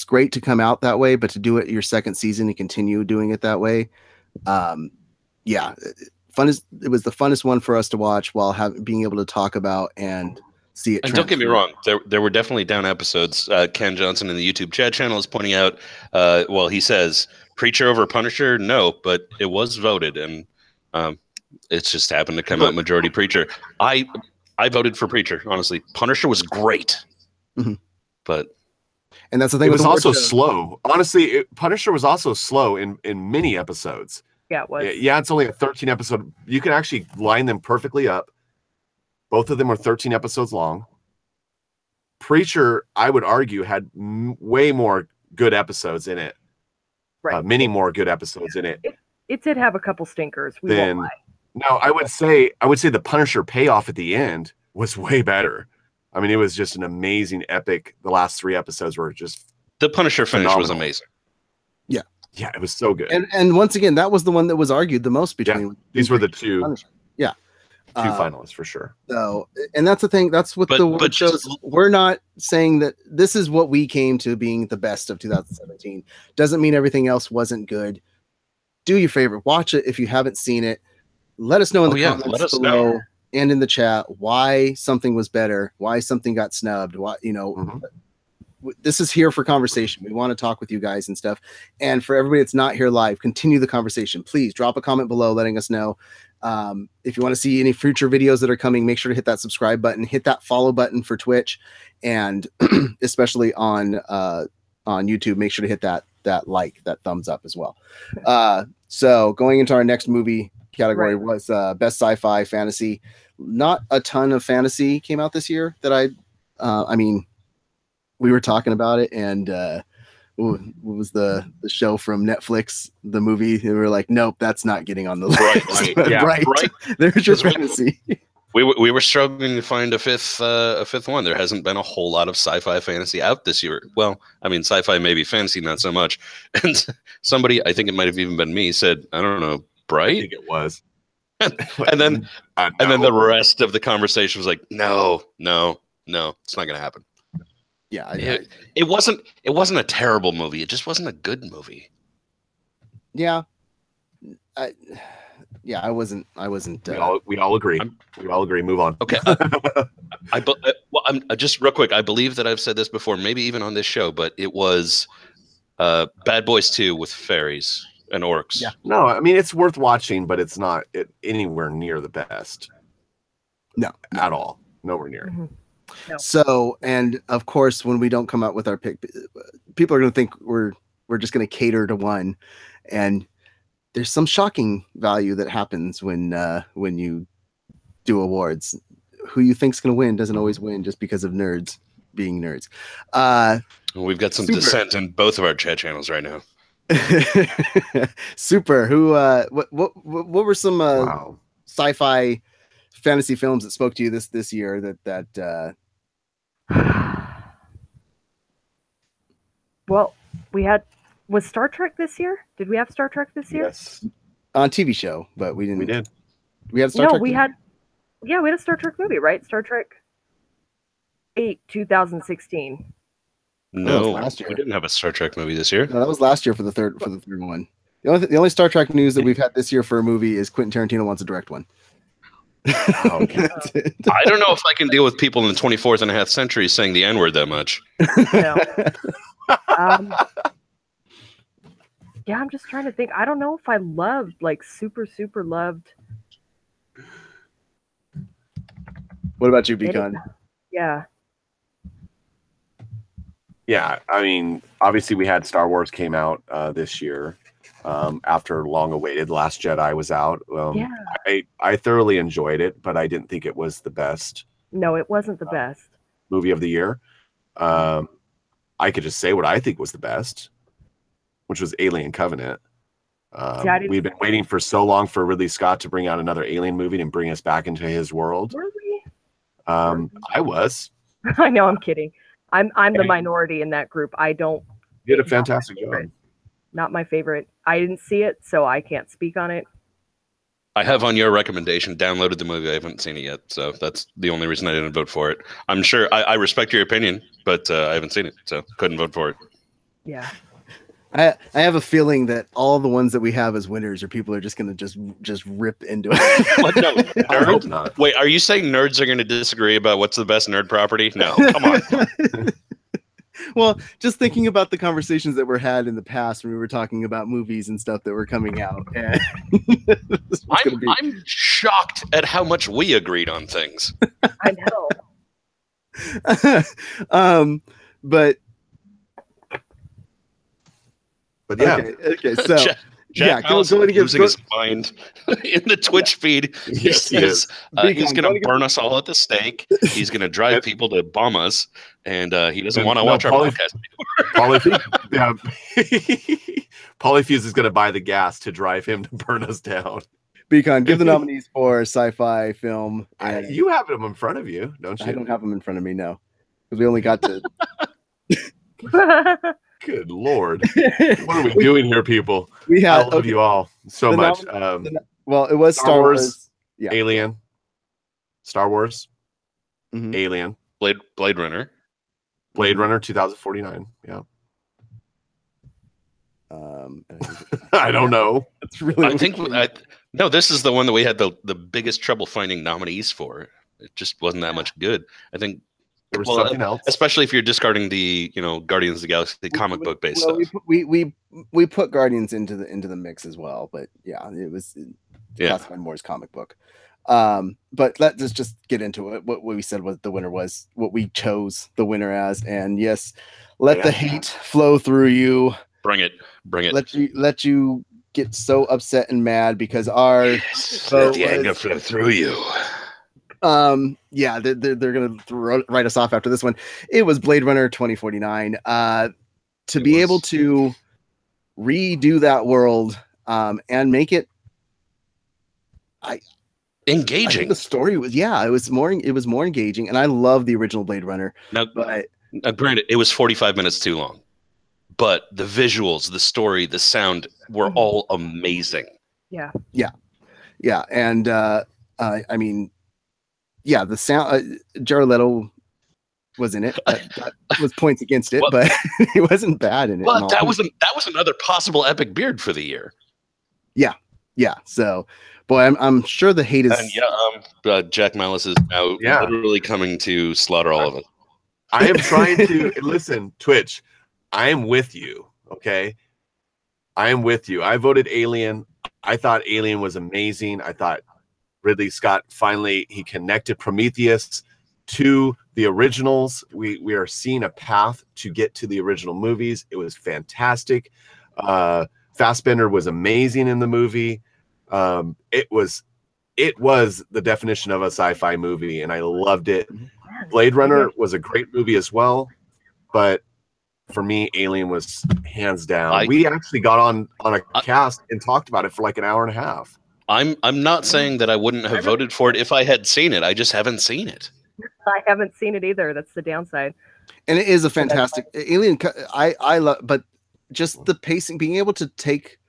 Speaker 1: great to come out that way, but to do it your second season and continue doing it that way. It was the funnest one for us to watch while being able to talk about and see it.
Speaker 2: And don't get me wrong, there were definitely down episodes. Ken Johnson in the YouTube chat channel is pointing out, he says Preacher over Punisher, no, but it was voted, and it's just happened to come out majority Preacher. I voted for Preacher, honestly. Punisher was great, but.
Speaker 1: And that's the thing.
Speaker 3: It was also slow. Honestly, Punisher was also slow in many episodes.
Speaker 4: Yeah, it was.
Speaker 3: Yeah, it's only a 13 episode. You can actually line them perfectly up. Both of them were 13 episodes long. Preacher, I would argue, had way more good episodes in it.
Speaker 4: Right.
Speaker 3: Many more good episodes in it.
Speaker 4: It did have a couple stinkers. We won't lie.
Speaker 3: No, I would say the Punisher payoff at the end was way better. I mean, it was just an amazing epic. The last 3 episodes were just
Speaker 2: the Punisher finish was amazing.
Speaker 3: Yeah, it was so good.
Speaker 1: And once again, that was the one that was argued the most between.
Speaker 3: These were the two.
Speaker 1: Punisher. Yeah,
Speaker 3: two finalists for sure.
Speaker 1: So, and that's the thing. That's what the shows. We're not saying that this is what we came to being the best of 2017. Doesn't mean everything else wasn't good. Do your favorite. Watch it if you haven't seen it. Let us know in the comments below. And in the chat, why something was better, why something got snubbed, why, this is here for conversation. We want to talk with you guys and stuff. And for everybody that's not here live, continue the conversation. Please drop a comment below letting us know. If you want to see any future videos that are coming, make sure to hit that subscribe button, hit that follow button for Twitch, and especially on YouTube, make sure to hit that thumbs up as well. So going into our next movie category was best sci-fi fantasy. Not a ton of fantasy came out this year that we were talking about it, and what was the show from Netflix, the movie, and we were like, nope, that's not getting on the list. Right. There's your fantasy.
Speaker 2: We were struggling to find a fifth one. There hasn't been a whole lot of sci-fi fantasy out this year. Well, I mean, sci-fi maybe, fantasy not so much. And somebody, I think it might have even been me, said, I don't know, Bright?
Speaker 3: I think it was.
Speaker 2: and then the rest of the conversation was like, no, it's not going to happen.
Speaker 1: Yeah,
Speaker 2: it wasn't a terrible movie. It just wasn't a good movie.
Speaker 1: Yeah, I wasn't.
Speaker 3: We all agree. We all agree. Move on.
Speaker 2: Okay. I'm just real quick. I believe that I've said this before, maybe even on this show, but it was Bad Boys 2 with fairies and orcs.
Speaker 1: Yeah.
Speaker 3: No, I mean it's worth watching, but it's not anywhere near the best.
Speaker 1: No,
Speaker 3: at all. Nowhere near.
Speaker 4: Mhm. No.
Speaker 1: So, and of course, when we don't come out with our pick, people are going to think we're just going to cater to one, and there's some shocking value that happens when you do awards. Who you think's going to win doesn't always win just because of nerds being nerds.
Speaker 2: We've got some
Speaker 1: Super.
Speaker 2: dissent in both of our chat channels right now.
Speaker 1: Super. Who? What were some
Speaker 3: Wow.
Speaker 1: sci-fi fantasy films that spoke to you this year? That
Speaker 4: Well, was Star Trek this year? Did we have Star Trek this year?
Speaker 3: Yes,
Speaker 1: on TV show, but we didn't.
Speaker 3: we did.
Speaker 1: We had Star
Speaker 4: No,
Speaker 1: Trek.
Speaker 4: we had a Star Trek movie, right? Star Trek 8, 2016.
Speaker 2: No,
Speaker 1: last year.
Speaker 2: we didn't have a Star Trek movie this year.
Speaker 1: No, that was last year for the third one. The only Star Trek news that we've had this year for a movie is Quentin Tarantino wants to direct one.
Speaker 3: Okay.
Speaker 1: That's it.
Speaker 2: I don't know if I can deal with people in the 24th and a half century saying the N-word that much.
Speaker 4: No. Yeah, I'm just trying to think. I don't know if I loved, like, super loved.
Speaker 1: What about you, Beacon?
Speaker 4: Yeah.
Speaker 3: Yeah, I mean, obviously we had Star Wars came out this year after long awaited. Last Jedi was out.
Speaker 4: Yeah.
Speaker 3: I thoroughly enjoyed it, but I didn't think it was the best
Speaker 4: No, it wasn't the best.
Speaker 3: movie of the year. I could just say what I think was the best, which was Alien Covenant.
Speaker 4: See, I didn't-
Speaker 3: We've been waiting for so long for Ridley Scott to bring out another Alien movie and bring us back into his world.
Speaker 4: Were we?
Speaker 3: I was.
Speaker 4: I know, I'm kidding. I'm the minority in that group. I don't.
Speaker 3: You did a
Speaker 4: It's not my
Speaker 3: fantastic job.
Speaker 4: favorite. Not my favorite. I didn't see it, so I can't speak on it.
Speaker 2: I have on your recommendation downloaded the movie. I haven't seen it yet, so that's the only reason I didn't vote for it. I'm sure I respect your opinion, but I haven't seen it, so couldn't vote for it.
Speaker 4: Yeah.
Speaker 1: I have a feeling that all the ones that we have as winners are people are just going to just rip into it.
Speaker 2: What? No,
Speaker 3: I hope
Speaker 2: nerd?
Speaker 3: not.
Speaker 2: Wait, are you saying nerds are going to disagree about what's the best nerd property? No, come on.
Speaker 1: Well, just thinking about the conversations that were had in the past when we were talking about movies and stuff that were coming out. And
Speaker 2: I'm shocked at how much we agreed on things.
Speaker 4: I know.
Speaker 1: But
Speaker 3: yeah,
Speaker 1: okay. So
Speaker 2: Jack
Speaker 1: yeah,
Speaker 2: Malice is losing his mind in the Twitch feed. He
Speaker 3: Yes, he
Speaker 2: says
Speaker 1: Beacon,
Speaker 2: he's going to burn us all at the stake. He's going to drive people to bomb us, and he doesn't want to watch our podcast.
Speaker 3: Polyfuse is going to buy the gas to drive him to burn us down.
Speaker 1: Beacon, give the nominees for sci-fi film. And
Speaker 3: You have them in front of you, don't you?
Speaker 1: I don't have them in front of me, no, because we only got to.
Speaker 3: Good Lord. What are we doing here, people?
Speaker 1: We
Speaker 3: I
Speaker 1: had
Speaker 3: love you all so
Speaker 1: The
Speaker 3: much.
Speaker 1: well, it was Star Wars. Yeah.
Speaker 3: Alien, Star Wars,
Speaker 1: Mhm.
Speaker 3: Alien,
Speaker 2: Blade Runner.
Speaker 3: Blade Runner 2049. Yeah.
Speaker 1: And
Speaker 3: I don't know.
Speaker 1: It's really.
Speaker 2: I think no. This is the one that we had the biggest trouble finding nominees for. It just wasn't that much good. I think.
Speaker 3: There was
Speaker 2: Well,
Speaker 3: something else.
Speaker 2: Especially if you're discarding the Guardians of the Galaxy comic book based
Speaker 1: well,
Speaker 2: stuff.
Speaker 1: we put Guardians into the mix as well, but yeah, it was classified more as comic book. But let's just get into it. What we said was the winner was what we chose the winner as, and yes, let the hate flow through you.
Speaker 2: Bring it.
Speaker 1: Let you get so upset and mad because our
Speaker 2: Let the anger flow through you.
Speaker 1: Yeah, they're gonna write us off after this one. It was Blade Runner 2049. To be able to redo that world and make it
Speaker 2: Engaging.
Speaker 1: I think the story was it was more engaging, and I love the original Blade Runner.
Speaker 2: Now,
Speaker 1: But
Speaker 2: granted, it was 45 minutes too long, but the visuals, the story, the sound were all amazing.
Speaker 4: Yeah.
Speaker 1: And I mean, yeah, the sound. Jared Leto was in it. That was points against it, but he wasn't bad in it.
Speaker 2: But that was another possible epic beard for the year.
Speaker 1: Yeah. So, boy, I'm sure the hate is.
Speaker 2: And Jack Malice is now literally coming to slaughter all of it.
Speaker 3: I am trying to listen, Twitch. I am with you. Okay. I am with you. I voted Alien. I thought Alien was amazing. I thought Ridley Scott he connected Prometheus to the originals. We are seeing a path to get to the original movies. It was fantastic. Fassbender was amazing in the movie. It was the definition of a sci-fi movie, and I loved it. Blade Runner was a great movie as well, but for me, Alien was hands down. We actually got on a cast and talked about it for like an hour and a half.
Speaker 2: I'm not saying that I wouldn't have voted for it if I had seen it. I just haven't seen it.
Speaker 4: I haven't seen it either. That's the downside.
Speaker 1: And it is a fantastic Alien. I love, but just the pacing, being able to take.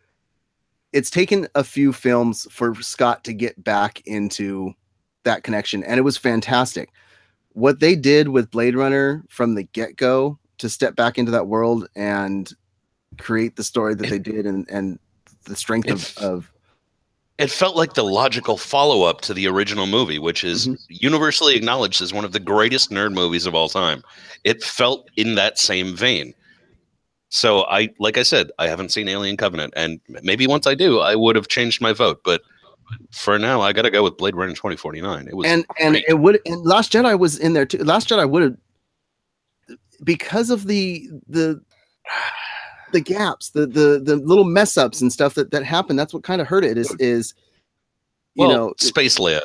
Speaker 1: It's taken a few films for Scott to get back into that connection, and it was fantastic. What they did with Blade Runner from the get-go to step back into that world and create the story that they did, and the strength of
Speaker 2: it felt like the logical follow-up to the original movie, which is universally acknowledged as one of the greatest nerd movies of all time. It felt in that same vein. So like I said, I haven't seen Alien Covenant, and maybe once I do, I would have changed my vote. But for now, I got to go with Blade Runner 2049. It was
Speaker 1: and Last Jedi was in there too. Last Jedi would have, because of the gaps, the little mess ups and stuff that happened. That's what kind of hurt it.
Speaker 2: Space Leia.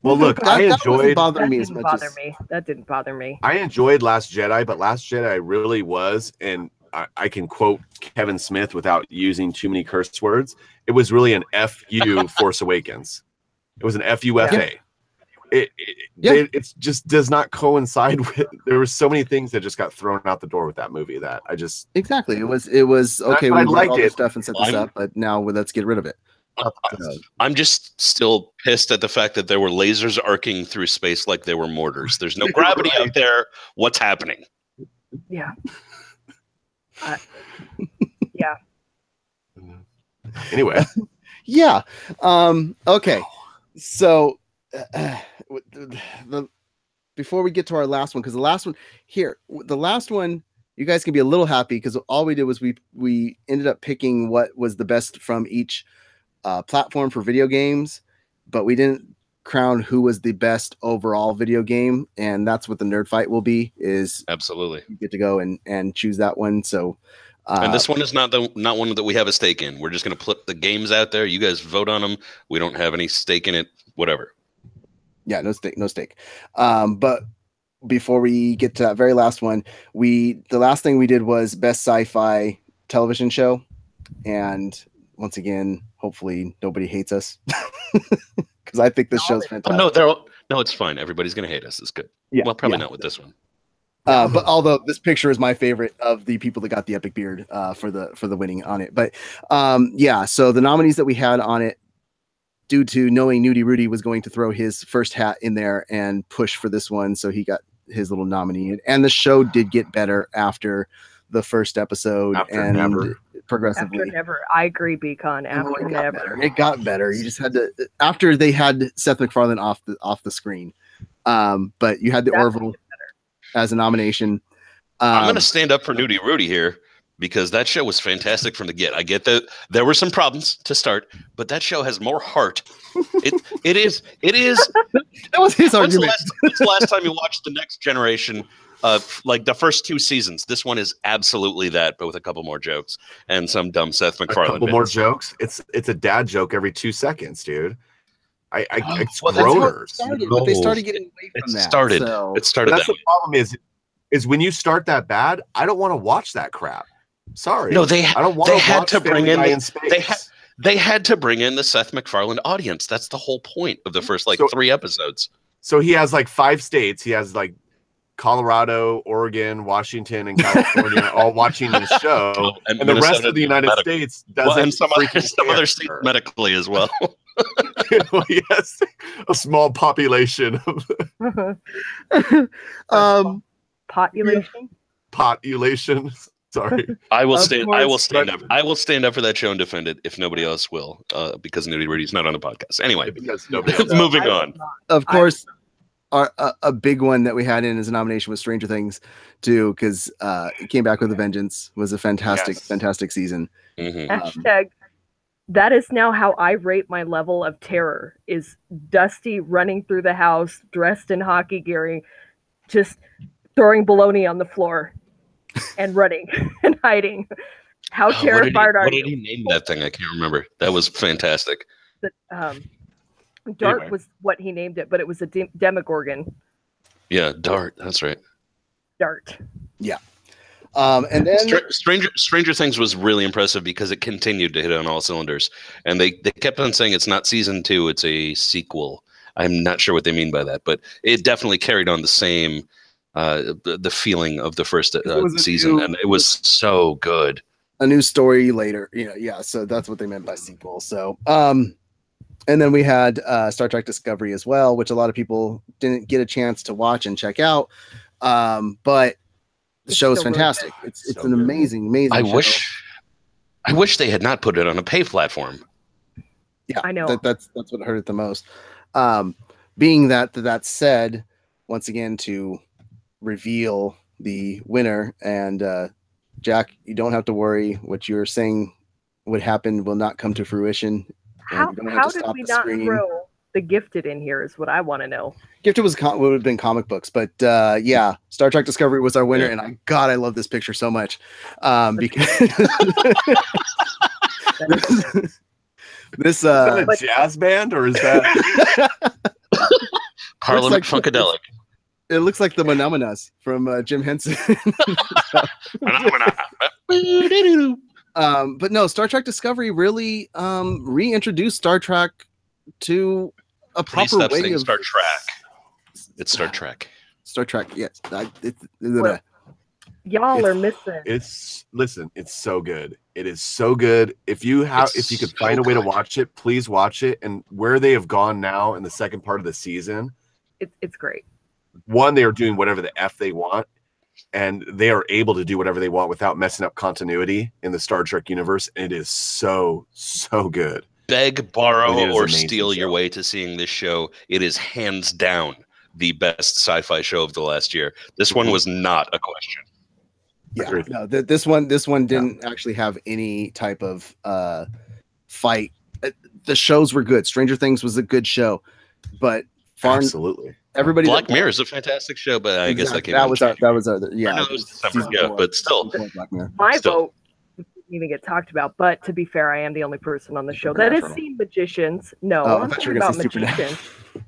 Speaker 3: Well, look,
Speaker 1: that
Speaker 3: enjoyed.
Speaker 4: That didn't bother me.
Speaker 3: I enjoyed Last Jedi, but Last Jedi really was, and I can quote Kevin Smith without using too many curse words. It was really an FU Force Awakens. It was an FUFA. It just does not coincide with. There were so many things that just got thrown out the door with that movie that I just
Speaker 1: exactly. It was okay. We liked all this stuff and set this up, but now let's get rid of it.
Speaker 2: I'm just still pissed at the fact that there were lasers arcing through space like they were mortars. There's no gravity out there. What's happening?
Speaker 4: Yeah. Yeah.
Speaker 3: Anyway.
Speaker 1: Yeah. Okay. So before we get to our last one, because the last one, you guys can be a little happy because all we did was we ended up picking what was the best from each platform for video games, but we didn't crown who was the best overall video game, and that's what the nerd fight will be. Is
Speaker 2: absolutely
Speaker 1: you get to go and choose that one. So,
Speaker 2: and this one is not one that we have a stake in. We're just going to put the games out there. You guys vote on them. We don't have any stake in it. Whatever.
Speaker 1: Yeah, no stake. But before we get to that very last one, the last thing we did was best sci-fi television show, and once again, hopefully nobody hates us because I think this show's fantastic.
Speaker 2: No, it's fine. Everybody's going to hate us. It's good.
Speaker 1: Yeah,
Speaker 2: well, probably not with this one.
Speaker 1: But although this picture is my favorite of the people that got the epic beard for the winning on it. But so the nominees that we had on it, due to knowing Nudie Rudy was going to throw his first hat in there and push for this one, so he got his little nominee. And the show did get better after the first episode progressively.
Speaker 4: After never. I agree, Beacon. After never.
Speaker 1: It got better. You just had to, after they had Seth MacFarlane off the screen. But you had the Orville as a nomination.
Speaker 2: I'm going to stand up for Nudie Rudy here because that show was fantastic from the get. I get that there were some problems to start, but that show has more heart. It is.
Speaker 1: That was his argument.
Speaker 2: When's the last time you watched The Next Generation? Like the first 2 seasons. This one is absolutely that, but with a couple more jokes and some dumb Seth MacFarlane.
Speaker 3: A couple more jokes. It's a dad joke every 2 seconds, dude. It's
Speaker 1: groaners. But they started getting away from that.
Speaker 2: It started.
Speaker 3: That's the problem is when you start that bad, I don't want to watch that crap. Sorry.
Speaker 2: No,
Speaker 3: I don't want to watch
Speaker 2: bring in
Speaker 3: space.
Speaker 2: They had to bring in the Seth MacFarlane audience. That's the whole point of the first 3 episodes.
Speaker 3: So he has 5 states. He has Colorado, Oregon, Washington, and California all watching this show, and the rest of the United States doesn't.
Speaker 2: And some other states medically as well.
Speaker 3: Well, yes, a small population of population. Sorry,
Speaker 2: I will stand up. I will stand up for that show and defend it if nobody else will, because Nudie Rudy's not on the podcast. Anyway, moving on.
Speaker 1: Of course. a big one that we had in as a nomination was Stranger Things too, because it came back with a vengeance. Was a fantastic season.
Speaker 4: Hashtag that is now how I rate my level of terror, is Dusty running through the house dressed in hockey gear, just throwing bologna on the floor and running and hiding. How terrified are you?
Speaker 2: What did he name that thing? I can't remember. That was fantastic.
Speaker 4: Dart was what he named it, but it was a Demogorgon.
Speaker 2: Yeah, Dart. That's right.
Speaker 4: Dart.
Speaker 1: Yeah. And then
Speaker 2: Stranger Things was really impressive because it continued to hit on all cylinders, and they kept on saying it's not season 2, it's a sequel. I'm not sure what they mean by that, but it definitely carried on the same the feeling of the first season, and it was so good.
Speaker 1: A new story later, yeah. So that's what they meant by sequel. So, and then we had Star Trek Discovery as well, which a lot of people didn't get a chance to watch and check out, but. The show is fantastic. It's an amazing show.
Speaker 2: I wish they had not put it on a pay platform.
Speaker 1: Yeah,
Speaker 4: I know.
Speaker 1: That's what hurt it the most. Being that said, once again to reveal the winner, and Jack, you don't have to worry. What you're saying would happen will not come to fruition.
Speaker 4: How did we not throw The Gifted in here? Is what I want to know.
Speaker 1: Gifted would have been comic books, but yeah, Star Trek Discovery was our winner, and I love this picture so much because this
Speaker 3: is that a jazz band or is that
Speaker 2: Parliament Funkadelic?
Speaker 1: It looks like the Manamanas from Jim Henson. But no, Star Trek Discovery really reintroduced Star Trek to a proper way of
Speaker 2: Star Trek. It's Star Trek.
Speaker 1: Star Trek, yes.
Speaker 4: Y'all are missing.
Speaker 3: It's so good. It is so good. If you could find a way to watch it, please watch it. And where they have gone now in the second part of the season,
Speaker 4: it's great.
Speaker 3: One, they are doing whatever the F they want, and they are able to do whatever they want without messing up continuity in the Star Trek universe. And it is so good.
Speaker 2: Beg, borrow, or steal your way to seeing this show. It is hands down the best sci-fi show of the last year. This one was not a question.
Speaker 1: Yeah, no, this one didn't actually have any type of fight. The shows were good. Stranger Things was a good show, but
Speaker 3: absolutely
Speaker 1: everybody.
Speaker 2: Black Mirror is a fantastic show, but I guess that
Speaker 1: was our yeah.
Speaker 2: It was December, yeah, but still,
Speaker 4: my vote didn't even get talked about. But to be fair, I am the only person on the show that has seen Magicians. No, I'm talking about Magicians.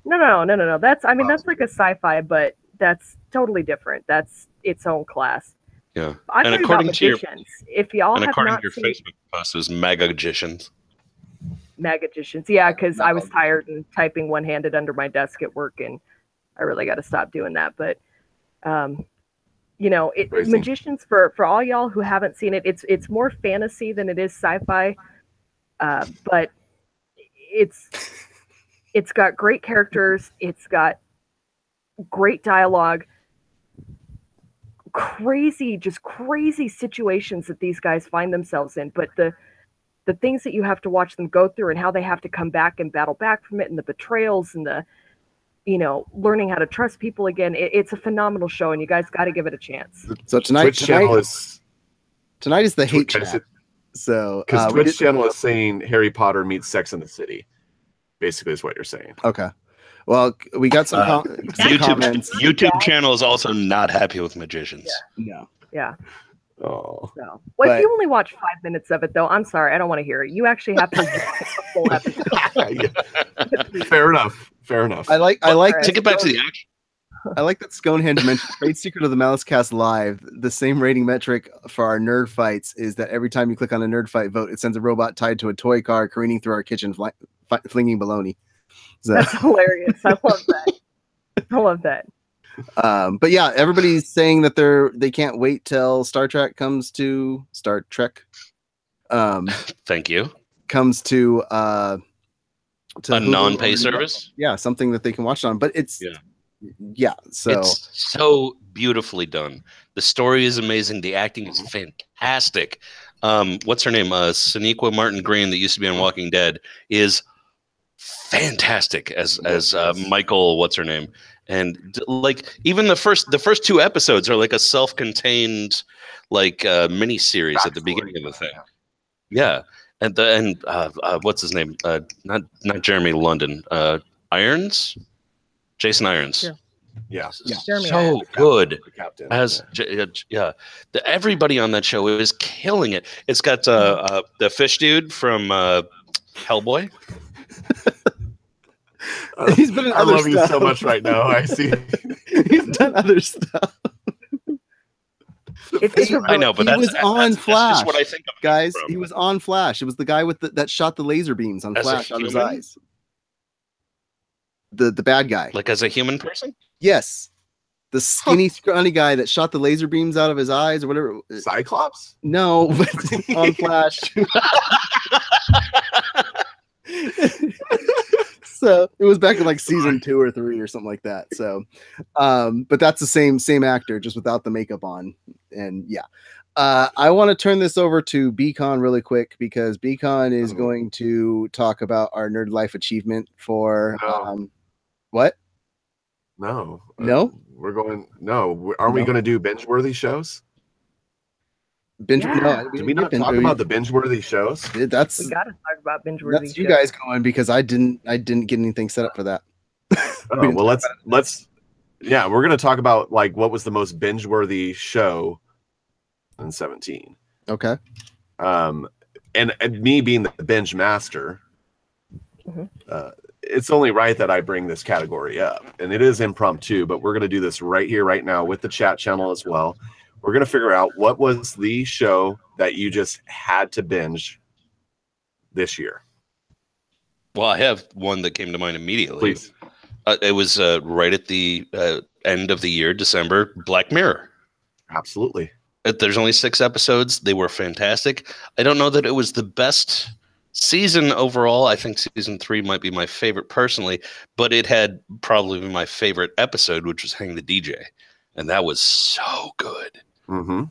Speaker 4: No. That's that's like a sci-fi, but that's totally different. That's its own class.
Speaker 2: Yeah.
Speaker 4: I'm talking about Magicians. If y'all have
Speaker 2: according
Speaker 4: not
Speaker 2: to your
Speaker 4: seen
Speaker 2: Facebook post, it was Magagicians.
Speaker 4: Magagicians, yeah, because I was tired and typing one-handed under my desk at work, and I really got to stop doing that. But Magicians, for all y'all who haven't seen it, it's more fantasy than it is sci-fi, but it's got great characters, it's got great dialogue, crazy situations that these guys find themselves in, but the things that you have to watch them go through and how they have to come back and battle back from it, and the betrayals and the learning how to trust people again. It's a phenomenal show, and you guys got to give it a chance.
Speaker 1: So tonight is the hate chat. So
Speaker 3: because Twitch channel is saying Harry Potter meets Sex in the City, basically is what you're saying.
Speaker 1: Okay. Well, we got some comments.
Speaker 2: YouTube channel is also not happy with Magicians.
Speaker 1: Yeah. No.
Speaker 4: Yeah.
Speaker 3: Oh.
Speaker 4: No. Well, if you only watch 5 minutes of it, though, I'm sorry, I don't want to hear it. You actually have to watch the full episode.
Speaker 3: Fair enough.
Speaker 1: I like
Speaker 2: to get back to the action.
Speaker 1: I like that Sconehenge mentioned great secret of the MaliceCast Live. The same rating metric for our nerd fights is that every time you click on a nerd fight vote, it sends a robot tied to a toy car careening through our kitchen, flinging baloney. So.
Speaker 4: That's hilarious. I love that.
Speaker 1: But yeah, everybody's saying that they can't wait till Star Trek comes to Star Trek.
Speaker 2: Thank you.
Speaker 1: Comes to
Speaker 2: a non-pay service.
Speaker 1: Yeah, something that they can watch on. But it's so
Speaker 2: it's so beautifully done. The story is amazing. The acting is fantastic. What's her name? Sonequa Martin Green, that used to be on Walking Dead, is fantastic as Michael. What's her name? And like even the first two episodes are like a self-contained like mini series at the beginning of the thing. Yeah. And what's his name? Not Jeremy London. Irons? Jason Irons.
Speaker 4: Sure.
Speaker 3: Yeah.
Speaker 4: Jeremy
Speaker 2: So
Speaker 4: Irons.
Speaker 2: good
Speaker 3: Captain.
Speaker 2: as everybody on that show is killing it. It's got the fish dude from Hellboy.
Speaker 1: He's been in
Speaker 3: I
Speaker 1: other
Speaker 3: love you
Speaker 1: stuff.
Speaker 3: so much right now. I see.
Speaker 1: He's done other stuff.
Speaker 2: I know, but
Speaker 1: he was on
Speaker 2: that's
Speaker 1: Flash.
Speaker 2: just what I think of him
Speaker 1: Guys,
Speaker 2: from.
Speaker 1: he was on Flash. It was the guy with that shot the laser beams on
Speaker 2: As a
Speaker 1: Flash out of his
Speaker 2: human?
Speaker 1: eyes. The bad guy.
Speaker 2: Like as a human person.
Speaker 1: Yes. The skinny, scrawny guy that shot the laser beams out of his eyes or whatever.
Speaker 3: Cyclops?
Speaker 1: No, but on Flash. So it was back in like season 2 or 3 or something like that. So, but that's the same actor, just without the makeup on. And yeah, I want to turn this over to Beacon really quick because Beacon is going to talk about our Nerd Life achievement for what?
Speaker 3: No.
Speaker 1: No?
Speaker 3: We're going. No. Aren't we going to do binge-worthy shows?
Speaker 1: Binge?
Speaker 4: Yeah.
Speaker 1: No,
Speaker 3: Did we not talk about the binge-worthy shows?
Speaker 1: That's
Speaker 4: We got to talk about binge-worthy.
Speaker 1: that's you guys going because I didn't get anything set up for that.
Speaker 3: Oh, well, let's. Yeah, we're going to talk about like what was the most binge-worthy show in 2017.
Speaker 1: Okay.
Speaker 3: And me being the binge master, it's only right that I bring this category up, and it is impromptu, but we're going to do this right here, right now, with the chat channel as well. We're going to figure out what was the show that you just had to binge this year.
Speaker 2: Well, I have one that came to mind immediately.
Speaker 3: Please.
Speaker 2: It was right at the end of the year, December, Black Mirror.
Speaker 3: Absolutely.
Speaker 2: There's only 6 episodes. They were fantastic. I don't know that it was the best season overall. I think season 3 might be my favorite personally, but it had probably my favorite episode, which was Hang the DJ. And that was so good.
Speaker 3: Mm-hmm.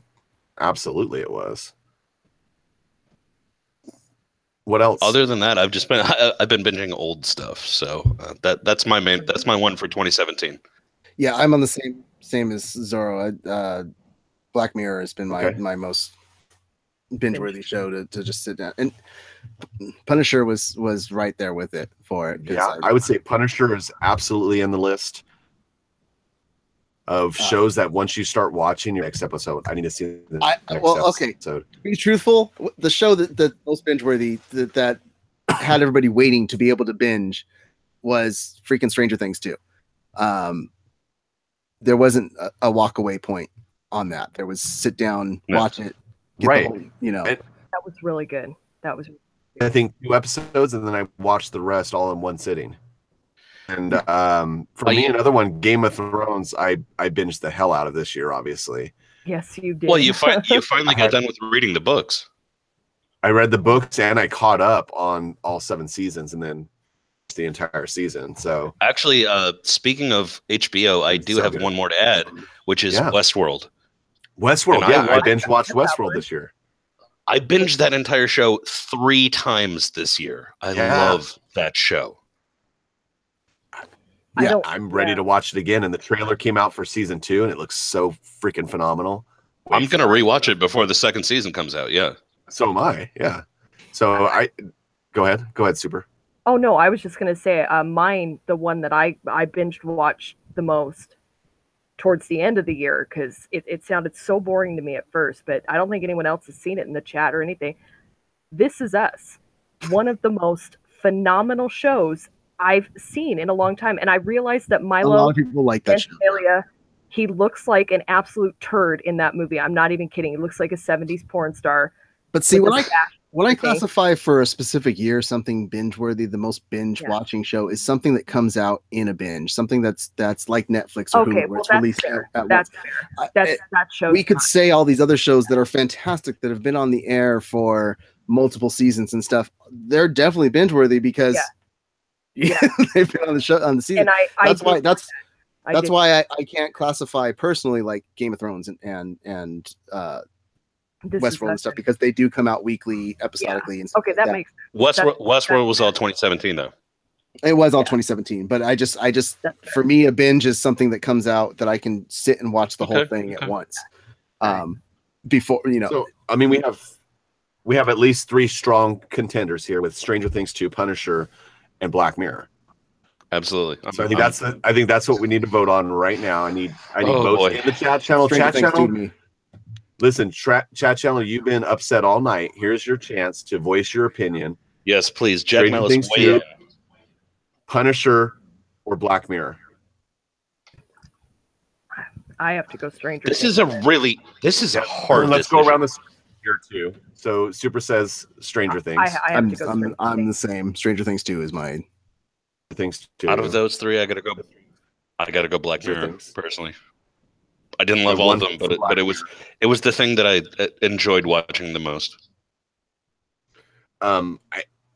Speaker 3: Absolutely, it was. What else?
Speaker 2: Other than that, I've been binging old stuff. So that's my one for 2017.
Speaker 1: Yeah, I'm on the same as Zorro. Black Mirror has been my most binge-worthy show to just sit down, and Punisher was right there with it for it.
Speaker 3: Yeah, I would say Punisher is absolutely in the list of shows that once you start watching your next episode, I need to see the next episode.
Speaker 1: To be truthful, the show that most binge-worthy that had everybody waiting to be able to binge was freaking Stranger Things 2. There wasn't a walk-away point on that. There was sit down, watch it,
Speaker 3: right?
Speaker 4: That was really good. That was.
Speaker 3: I think 2 episodes, and then I watched the rest all in one sitting. And for me, another one, Game of Thrones, I binged the hell out of this year, obviously.
Speaker 4: Yes, you did.
Speaker 2: Well, you finally got done with reading the books.
Speaker 3: I read the books and I caught up on all 7 seasons and then the entire season. So
Speaker 2: actually, speaking of HBO, I do have one more to add, which is Westworld.
Speaker 3: Westworld, I binge watched Westworld this year.
Speaker 2: I binged that entire show 3 times this year. I love that show.
Speaker 3: Yeah, I'm ready to watch it again. And the trailer came out for season 2, and it looks so freaking phenomenal.
Speaker 2: I'm gonna rewatch it before the second season comes out. Yeah.
Speaker 3: So am I. Yeah. So go ahead, Super.
Speaker 4: Oh no, I was just gonna say mine. The one that I binged watched the most towards the end of the year because it sounded so boring to me at first, but I don't think anyone else has seen it in the chat or anything. This Is Us, one of the most phenomenal shows I've seen in a long time, and I realized that Milo,
Speaker 1: a lot of people like that show.
Speaker 4: He looks like an absolute turd in that movie. I'm not even kidding. He looks like a 70s porn star.
Speaker 1: But see, when I classify for a specific year something binge-worthy, the most binge-watching show is something that comes out in a binge, something that's like Netflix or Hulu, where it's released at
Speaker 4: that's
Speaker 1: once.
Speaker 4: Fair. That show.
Speaker 1: We could say all these other shows that are fantastic that have been on the air for multiple seasons and stuff. They're definitely binge-worthy because they've been on the show on the season.
Speaker 4: And
Speaker 1: that's why I can't classify personally like Game of Thrones and Westworld and stuff because they do come out weekly, episodically. And stuff
Speaker 4: that makes sense.
Speaker 2: Westworld was all 2017 though.
Speaker 1: It was all 2017, but I just for me, a binge is something that comes out that I can sit and watch the whole thing at once. Before
Speaker 3: So I mean, we have at least 3 strong contenders here with Stranger Things 2, Punisher, and Black Mirror.
Speaker 2: Absolutely.
Speaker 3: So I think that's what we need to vote on right now. I need votes in the chat channel.
Speaker 1: Stranger Things 2 to me.
Speaker 3: Listen, chat channel, you've been upset all night. Here's your chance to voice your opinion.
Speaker 2: Yes, please. Jack
Speaker 3: Stranger
Speaker 2: Malice,
Speaker 3: Things
Speaker 2: weigh
Speaker 3: 2,
Speaker 2: in.
Speaker 3: Punisher, or Black Mirror.
Speaker 4: I have to go Stranger
Speaker 2: This
Speaker 4: Things.
Speaker 2: is a hard.
Speaker 3: Let's go around this here too. So Super says Stranger Things.
Speaker 4: I have to go Stranger
Speaker 1: I'm
Speaker 4: Things.
Speaker 1: the same. Stranger Things 2 is mine.
Speaker 3: Things too.
Speaker 2: Out of those 3, I gotta go Black
Speaker 3: Stranger
Speaker 2: Mirror
Speaker 3: Things.
Speaker 2: personally. I didn't love all of them, but it was the thing that I enjoyed watching the most.
Speaker 3: I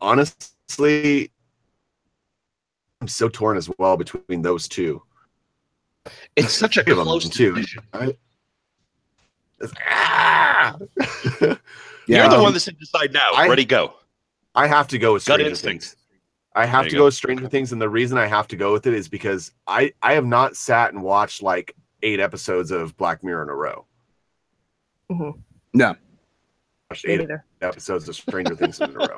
Speaker 3: honestly, I'm so torn as well between those 2.
Speaker 2: It's such a close division. You're the one that said decide now. Ready, go.
Speaker 3: I have to go with
Speaker 2: Gut
Speaker 3: Stranger
Speaker 2: instinct.
Speaker 3: Things. I have to go with Stranger Things, and the reason I have to go with it is because I have not sat and watched like 8 episodes of Black Mirror in a row.
Speaker 4: Mm-hmm.
Speaker 1: No.
Speaker 3: Watched 8 episodes of Stranger Things in a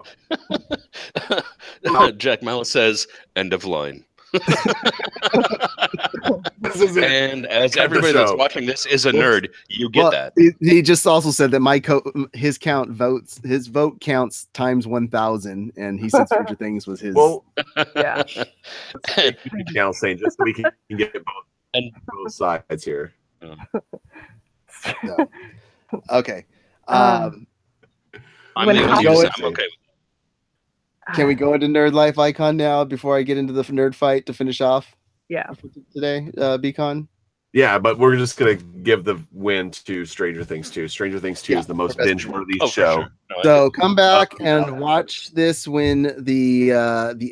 Speaker 3: row.
Speaker 2: Jack Malice says, end of line.
Speaker 3: This is it.
Speaker 2: And as everybody that's watching this is a nerd, you get that.
Speaker 1: He just also said that his vote counts times 1,000, and he said Stranger Things was his.
Speaker 3: Well,
Speaker 4: yeah.
Speaker 3: Now saying just so we can get both sides here.
Speaker 1: So, okay.
Speaker 2: I'm okay with it.
Speaker 1: Can we go into Nerd Life Icon now before I get into the nerd fight to finish off?
Speaker 4: Yeah.
Speaker 1: Today, Beacon?
Speaker 3: Yeah, but we're just going to give the win to Stranger Things 2. Stranger Things 2 is the most binge-worthy show.
Speaker 2: Sure. No,
Speaker 1: So come back and watch this when the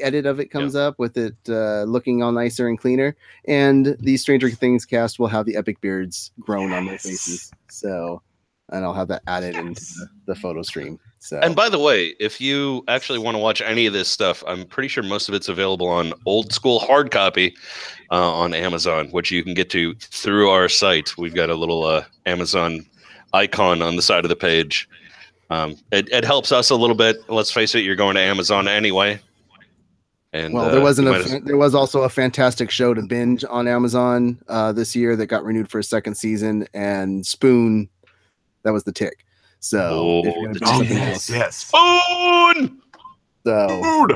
Speaker 1: edit of it comes up with it looking all nicer and cleaner. And the Stranger Things cast will have the epic beards grown on their faces. So, and I'll have that added into the photo stream. So.
Speaker 2: And by the way, if you actually want to watch any of this stuff, I'm pretty sure most of it's available on old school hard copy on Amazon, which you can get to through our site. We've got a little Amazon icon on the side of the page. It helps us a little bit. Let's face it, you're going to Amazon anyway. And
Speaker 1: well, there was also a fantastic show to binge on Amazon this year that got renewed for a second season, and Spoon, that was The Tick. So,
Speaker 3: yes.
Speaker 2: Spoon.
Speaker 1: So,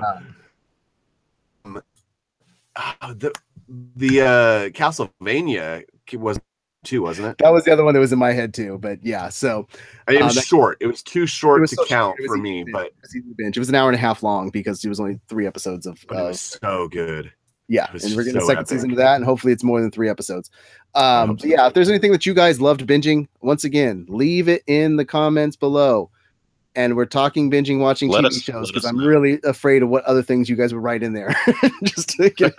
Speaker 3: the Castlevania was 2, wasn't it?
Speaker 1: That was the other one that was in my head too. But yeah, so
Speaker 3: it was short. It was too short to count for me. But
Speaker 1: it was an hour and a half long because it was only 3 episodes of.
Speaker 3: But it was so good.
Speaker 1: Yeah, and we're getting a second season of that, and hopefully it's more than 3 episodes. But yeah, if there's anything that you guys loved binging, once again, leave it in the comments below. And we're talking binging, watching TV shows because I'm really afraid of what other things you guys would write in there. Just to get...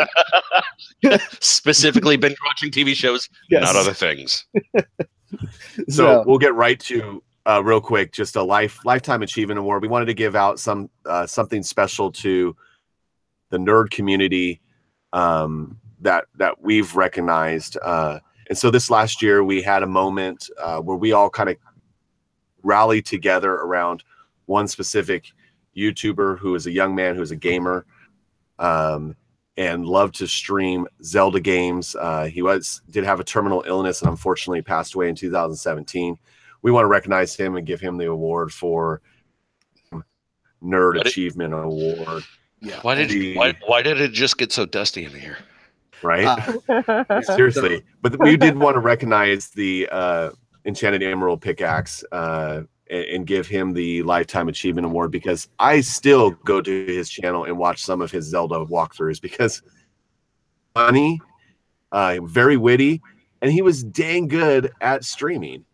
Speaker 2: Specifically binge watching TV shows, not other things.
Speaker 3: So we'll get right to real quick, just a lifetime achievement award. We wanted to give out something special to the nerd community that we've recognized. And so this last year we had a moment where we all kind of rallied together around one specific YouTuber who is a young man who's a gamer and loved to stream Zelda games. He did have a terminal illness and unfortunately passed away in 2017. We want to recognize him and give him the award for Nerd Achievement Award.
Speaker 2: Yeah. Why did it just get so dusty in here?
Speaker 3: Right? Seriously. But we did want to recognize the Enchanted Emerald pickaxe and give him the Lifetime Achievement Award because I still go to his channel and watch some of his Zelda walkthroughs because funny, very witty, and he was dang good at streaming.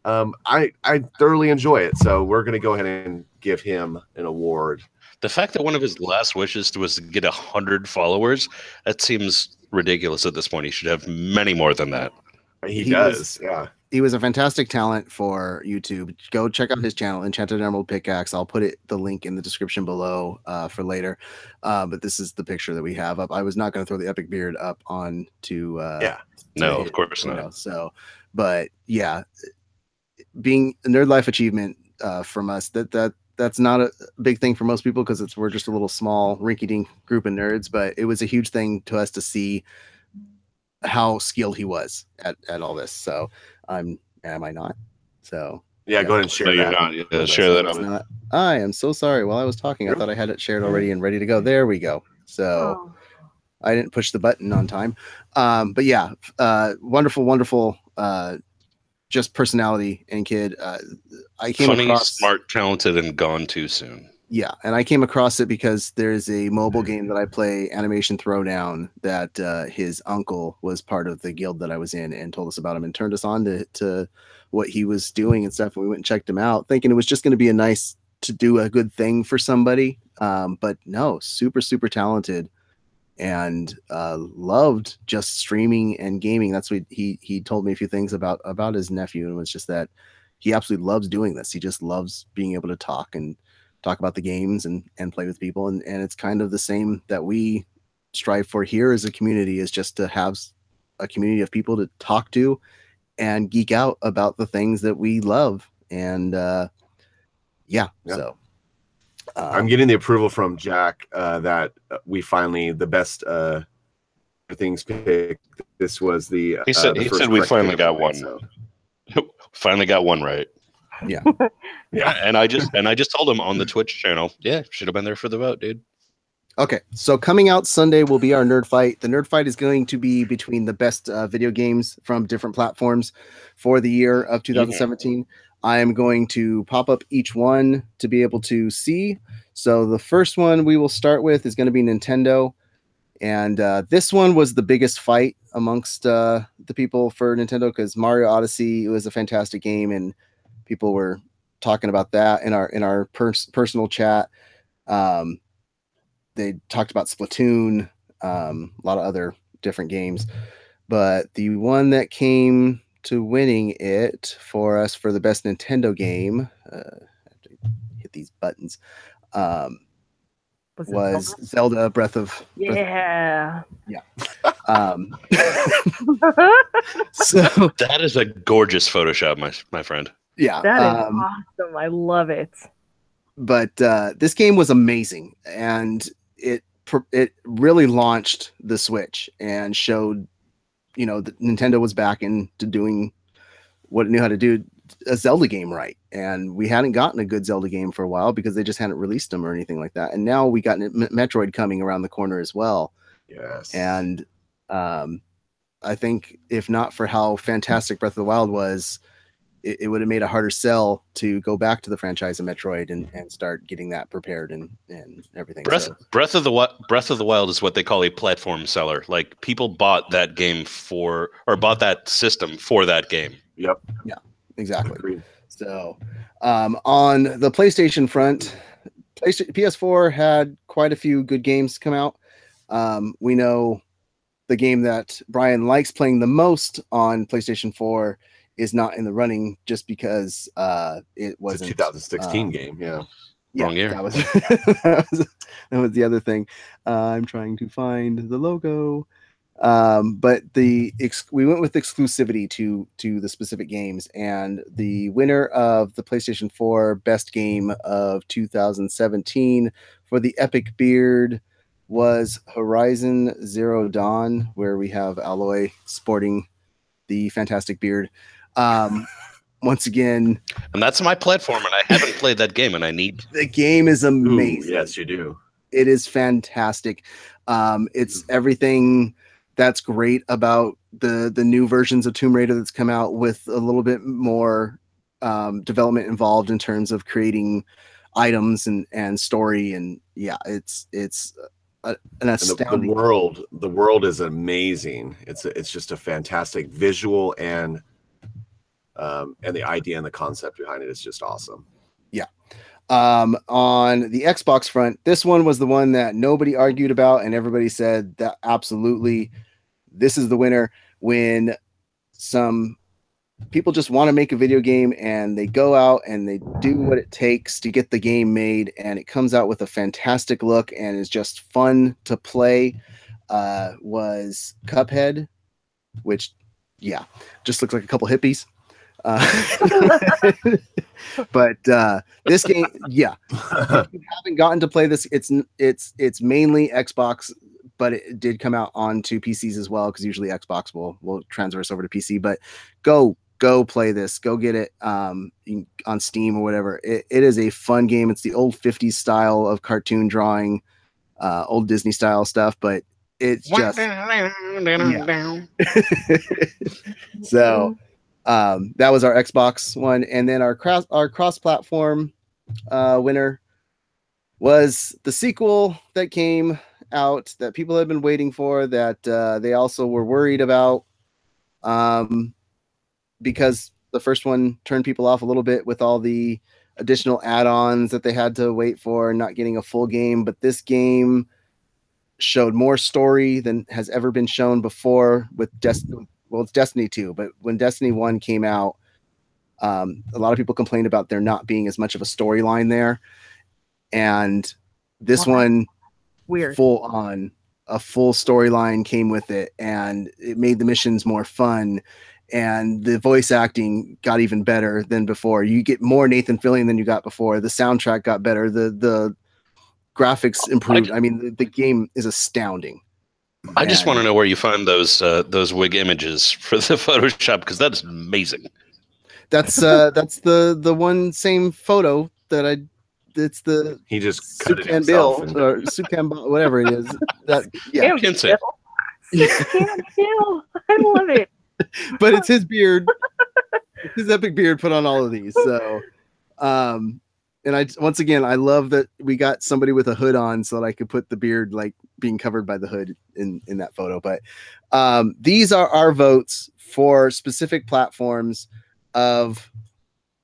Speaker 3: I thoroughly enjoy it. So we're going to go ahead and give him an award.
Speaker 2: The fact that one of his last wishes was to get 100 followers, that seems ridiculous at this point. He should have many more than that.
Speaker 3: He does, yeah.
Speaker 1: he was a fantastic talent for YouTube. Go check out his channel, Enchanted Emerald Pickaxe. I'll put the link in the description below for later. But this is the picture that we have up. I was not going to throw the epic beard up on to
Speaker 2: no, of course not.
Speaker 1: So, but yeah, being a Nerd Life achievement from us, that's not a big thing for most people because we're just a little small rinky-dink group of nerds, but it was a huge thing to us to see how skilled he was at all this. So am I not? So
Speaker 3: yeah, go ahead and share
Speaker 2: No, you're
Speaker 3: that.
Speaker 2: not. Share that on.
Speaker 1: Not. I am so sorry. While I was talking, I thought I had it shared already and ready to go. There we go. So I didn't push the button on time. But yeah, wonderful, just personality and kid. I came
Speaker 2: Funny,
Speaker 1: across
Speaker 2: smart, talented, and gone too soon.
Speaker 1: Yeah, and I came across it because there's a mobile game that I play, Animation Throwdown, that his uncle was part of the guild that I was in and told us about him and turned us on to what he was doing and stuff. And we went and checked him out, thinking it was just going to be to do a good thing for somebody. But no, super talented and loved just streaming and gaming. That's what he told me a few things about his nephew, and it was just that he absolutely loves doing this. He just loves being able to talk about the games and play with people. And it's kind of the same that we strive for here as a community, is just to have a community of people to talk to and geek out about the things that we love. And so
Speaker 3: I'm getting the approval from Jack that we finally, the best things picked. This was the,
Speaker 2: he said we finally got one. So. Finally got one right.
Speaker 1: Yeah.
Speaker 2: Yeah. And I just told him on the Twitch channel, yeah, should have been there for the vote, dude.
Speaker 1: Okay. So coming out Sunday will be our Nerd Fight. The Nerd Fight is going to be between the best video games from different platforms for the year of 2017. I am going to pop up each one to be able to see. So the first one we will start with is going to be Nintendo. And this one was the biggest fight amongst the people for Nintendo, because Mario Odyssey was a fantastic game, and people were talking about that in our personal chat. They talked about Splatoon, a lot of other different games, but the one that came to winning it for us for the best Nintendo game, I have to hit these buttons, was Zelda Breath of
Speaker 4: Yeah.
Speaker 1: So
Speaker 2: that is a gorgeous Photoshop, my friend.
Speaker 1: Yeah,
Speaker 4: that is awesome. I love it.
Speaker 1: But this game was amazing, and it really launched the Switch and showed, that Nintendo was back into doing what it knew how to do, a Zelda game right. And we hadn't gotten a good Zelda game for a while because they just hadn't released them or anything like that. And now we got Metroid coming around the corner as well.
Speaker 3: Yes.
Speaker 1: And I think if not for how fantastic Breath of the Wild was, it would have made a harder sell to go back to the franchise of Metroid and start getting that prepared and everything.
Speaker 2: Breath of the Wild is what they call a platform seller. Like, people bought that game bought that system for that game.
Speaker 3: Yep.
Speaker 1: Yeah, exactly.
Speaker 3: Agreed.
Speaker 1: So on the PlayStation front, PS4 had quite a few good games come out. We know the game that Brian likes playing the most on PlayStation 4 is not in the running just because it wasn't
Speaker 3: a 2016 game. Yeah.
Speaker 2: Wrong year.
Speaker 1: That was the other thing. I'm trying to find the logo. But we went with exclusivity to the specific games, and the winner of the PlayStation 4 Best Game of 2017 for the Epic Beard was Horizon Zero Dawn, where we have Alloy sporting the fantastic beard. Once again,
Speaker 2: and that's my platform, and I haven't played that game, and I need.
Speaker 1: The game is amazing.
Speaker 3: Ooh, yes, you do.
Speaker 1: It is fantastic. It's everything that's great about the new versions of Tomb Raider that's come out, with a little bit more development involved in terms of creating items and story. And yeah, it's an astounding.
Speaker 3: The world is amazing. It's just a fantastic visual, and the idea and the concept behind it is just awesome.
Speaker 1: Yeah. On the Xbox front, this one was the one that nobody argued about, and everybody said that absolutely this is the winner, when some people just want to make a video game, and they go out and they do what it takes to get the game made, and it comes out with a fantastic look and is just fun to play. Was Cuphead, which just looks like a couple hippies. But this game, if you haven't gotten to play this, it's mainly Xbox, but it did come out onto PCs as well, because usually Xbox will transverse over to PC. But go play this, go get it on Steam or whatever. It is a fun game. It's the old 50s style of cartoon drawing, old Disney style stuff, but it's just so that was our Xbox one, and then our cross-platform winner was the sequel that came out that people have been waiting for, that they also were worried about, because the first one turned people off a little bit with all the additional add-ons that they had to wait for, not getting a full game. But this game showed more story than has ever been shown before with Destiny. Well, it's Destiny 2, but when Destiny 1 came out, a lot of people complained about there not being as much of a storyline there. And this one,
Speaker 4: weird,
Speaker 1: a full storyline came with it, and it made the missions more fun. And the voice acting got even better than before. You get more Nathan Fillion than you got before. The soundtrack got better. The graphics improved. I mean, the game is astounding.
Speaker 2: I just want to know where you find those wig images for the Photoshop, because that's amazing.
Speaker 1: That's the one same photo that it's the
Speaker 3: he just cut it
Speaker 1: Sukan
Speaker 3: himself
Speaker 1: Bill or Sukan, whatever it is. That
Speaker 2: Kinsey.
Speaker 4: Bill. I love it.
Speaker 1: But it's his beard, his epic beard put on all of these. So, and I love that we got somebody with a hood on so that I could put the beard like being covered by the hood in that photo. But these are our votes for specific platforms of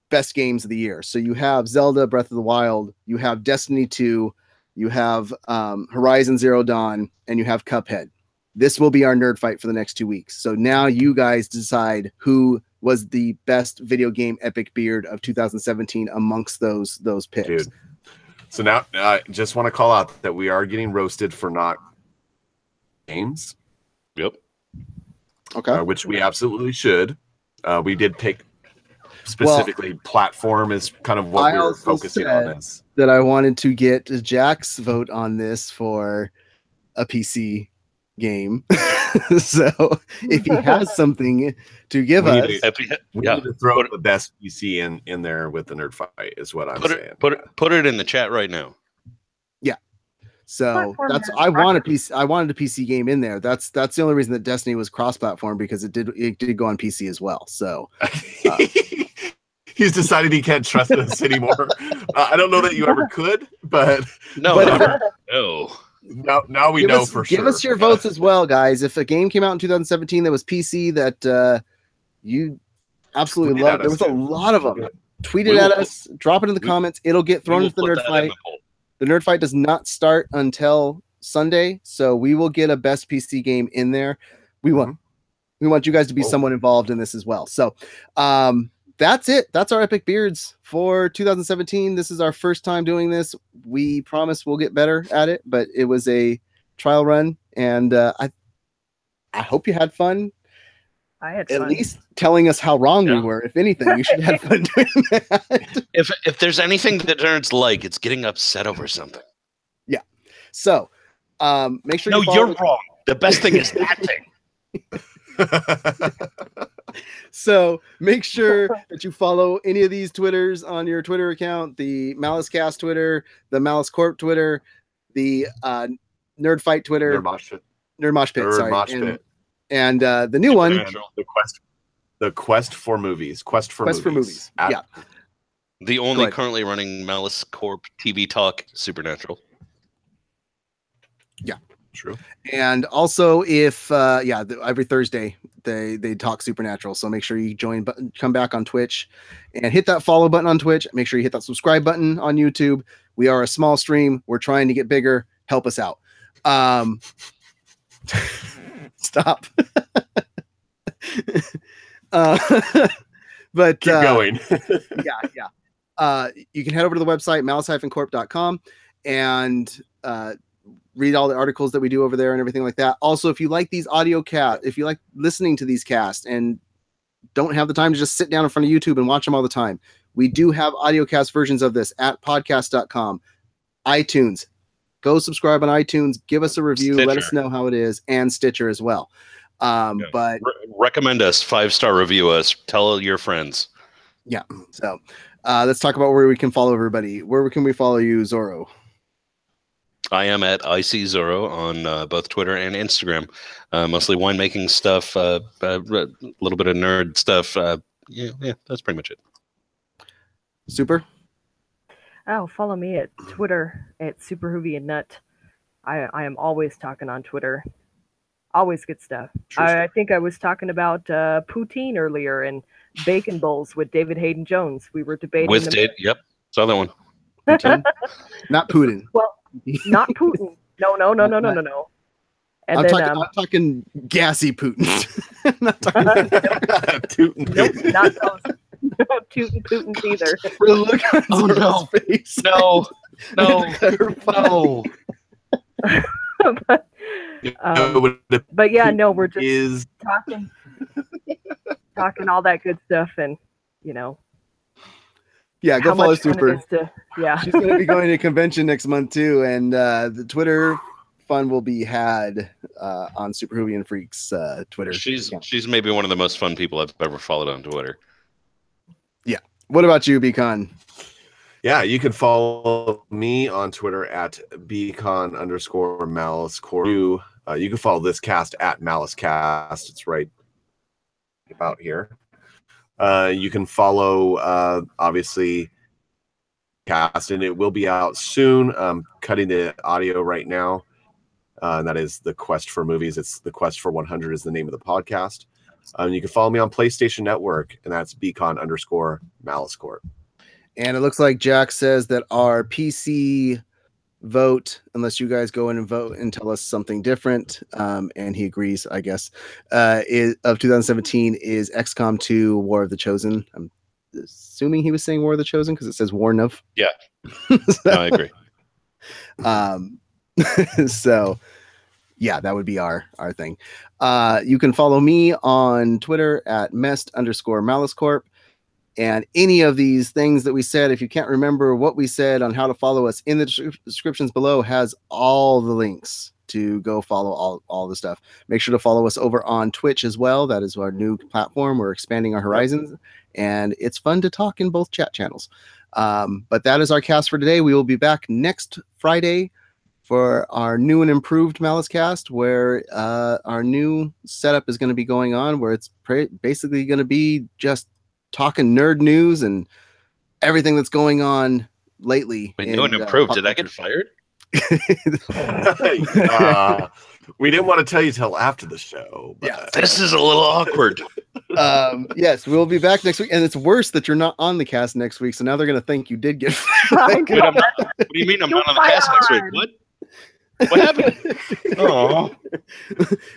Speaker 1: best games of the year. So you have Zelda Breath of the Wild, you have Destiny 2, you have Horizon Zero Dawn, and you have Cuphead. This will be our nerd fight for the next 2 weeks. So now you guys decide who was the best video game epic beard of 2017 amongst those picks.
Speaker 3: Dude. So now I just want to call out that we are getting roasted for not games.
Speaker 2: Yep.
Speaker 1: Okay.
Speaker 3: Which we absolutely should. We did pick specifically platform is kind of what we were focusing on this.
Speaker 1: That I wanted to get Jack's vote on this for a PC game. So if he has something to give us,
Speaker 3: we need to throw the best PC in there with the nerd fight is what I'm saying.
Speaker 2: Put it in the chat right now.
Speaker 1: Yeah. So I wanted a PC game in there. That's the only reason that Destiny was cross-platform, because it did go on PC as well. So
Speaker 3: he's decided he can't trust us anymore. I don't know that you ever could, but
Speaker 2: no.
Speaker 3: Now we know for sure.
Speaker 1: Give us your votes as well, guys. If a game came out in 2017 that was PC that you absolutely loved, there was a lot of them. Tweet it at us, drop it in the comments. It'll get thrown into the nerd fight. The nerd fight does not start until Sunday, so we will get a best PC game in there. We want you guys to be somewhat involved in this as well. So that's it. That's our epic beards for 2017. This is our first time doing this. We promise we'll get better at it, but it was a trial run, and I hope you had fun.
Speaker 4: I had
Speaker 1: at
Speaker 4: fun.
Speaker 1: least telling us how wrong we were. If anything, we should have fun doing that.
Speaker 2: If there's anything that nerds like, it's getting upset over something.
Speaker 1: Yeah. So make sure.
Speaker 2: No, you're wrong. The best thing is that thing.
Speaker 1: So make sure that you follow any of these Twitters on your Twitter account, the MaliceCast Twitter, the Malice Corp Twitter, the Nerd Fight Twitter, Nerd Mosh Pit, and the new one,
Speaker 3: the Quest for Movies. Quest for Movies.
Speaker 1: Yeah.
Speaker 2: The only currently running Malice Corp TV Talk Supernatural.
Speaker 1: Yeah.
Speaker 3: True.
Speaker 1: And also, if every Thursday they talk Supernatural, so make sure you come back on Twitch and hit that follow button on Twitch. Make sure you hit that subscribe button on YouTube. We are a small stream. We're trying to get bigger. Help us out. Stop. But
Speaker 3: Keep going.
Speaker 1: You can head over to the website malice-corp.com and read all the articles that we do over there and everything like that. Also, if you like these audio cast, if you like listening to these casts and don't have the time to just sit down in front of YouTube and watch them all the time, we do have audio cast versions of this at podcast.com, iTunes. Go subscribe on iTunes, give us a review,
Speaker 2: Stitcher.
Speaker 1: let us know how it is, and Stitcher as well. But
Speaker 2: recommend us, 5-star review us, tell your friends.
Speaker 1: yeah, so let's talk about where we can follow everybody. Where can we follow you, Zorro?
Speaker 2: I am at IC Zorro on both Twitter and Instagram. Mostly winemaking stuff, a little bit of nerd stuff. Yeah, that's pretty much it.
Speaker 1: Super?
Speaker 4: Oh, follow me at Twitter at SuperHoovieandNut. I am always talking on Twitter. Always good stuff. I think I was talking about poutine earlier and bacon bowls with David Hayden Jones. We were debating.
Speaker 2: With Dave, yep, saw that one.
Speaker 1: Putin? Not Putin.
Speaker 4: Well, not Putin. No. And
Speaker 1: I'm talking gassy Putin. I'm not talking
Speaker 3: Tootin'.
Speaker 4: nope, not those. No tootin' Putins either.
Speaker 1: Look on
Speaker 2: Oh,
Speaker 1: Zorro's face.
Speaker 2: No.
Speaker 4: But yeah, no, we're just
Speaker 3: Is
Speaker 4: talking all that good stuff, and
Speaker 1: Yeah, go
Speaker 4: how
Speaker 1: follow
Speaker 4: much fun it
Speaker 1: Super.
Speaker 4: is to, yeah.
Speaker 1: She's going to be going to a convention next month too, and the Twitter fun will be had on Super Hoovie and Freaks Twitter. account.
Speaker 2: She's maybe one of the most fun people I've ever followed on Twitter.
Speaker 1: Yeah. What about you, Beacon?
Speaker 3: Yeah, you can follow me on Twitter at beacon_malicecore. You can follow this cast at MaliceCast. It's right about here. You can follow, obviously, cast, and it will be out soon. Cutting the audio right now. And that is The Quest for Movies. It's The Quest for 100 is the name of the podcast. You can follow me on PlayStation Network, and that's beacon_malicecorp.
Speaker 1: And it looks like Jack says that our PC vote, unless you guys go in and vote and tell us something different, and he agrees, I guess, is of 2017 is XCOM 2 War of the Chosen. I'm assuming he was saying War of the Chosen because it says Warn of.
Speaker 2: Yeah. No, I agree.
Speaker 1: So yeah, that would be our thing. You can follow me on Twitter at mest_malicecorp. And any of these things that we said, if you can't remember what we said on how to follow us, in the descriptions below has all the links to go follow all the stuff. Make sure to follow us over on Twitch as well. That is our new platform. We're expanding our horizons, and it's fun to talk in both chat channels. But that is our cast for today. We will be back next Friday for our new and improved MaliceCast, where our new setup is going to be going on, where it's basically going to be just talking nerd news and everything that's going on lately.
Speaker 2: Wait, new and improved. Did I get fired?
Speaker 3: We didn't want to tell you till after the show. But...
Speaker 1: Yeah,
Speaker 2: this is a little awkward.
Speaker 1: Yes, we'll be back next week, and it's worse that you're not on the cast next week. So now they're going to think you did get fired.
Speaker 2: Wait, what do you mean I'm not on the cast next week? What happened? Oh,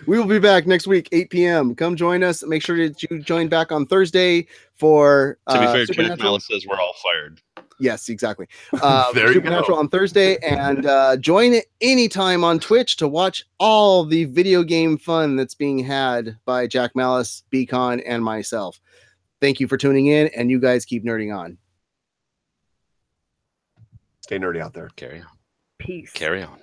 Speaker 1: We will be back next week, 8 p.m. Come join us. Make sure that you join back on Thursday for
Speaker 2: to be fair, Jack
Speaker 1: Supernatural.
Speaker 2: Malice says we're all fired.
Speaker 1: Yes, exactly.
Speaker 3: There you
Speaker 1: Supernatural
Speaker 3: go.
Speaker 1: on Thursday, and join it anytime on Twitch to watch all the video game fun that's being had by Jack Malice, Beacon, and myself. Thank you for tuning in, and you guys keep nerding on.
Speaker 3: Stay nerdy out there.
Speaker 2: Carry on.
Speaker 4: Peace.
Speaker 2: Carry on.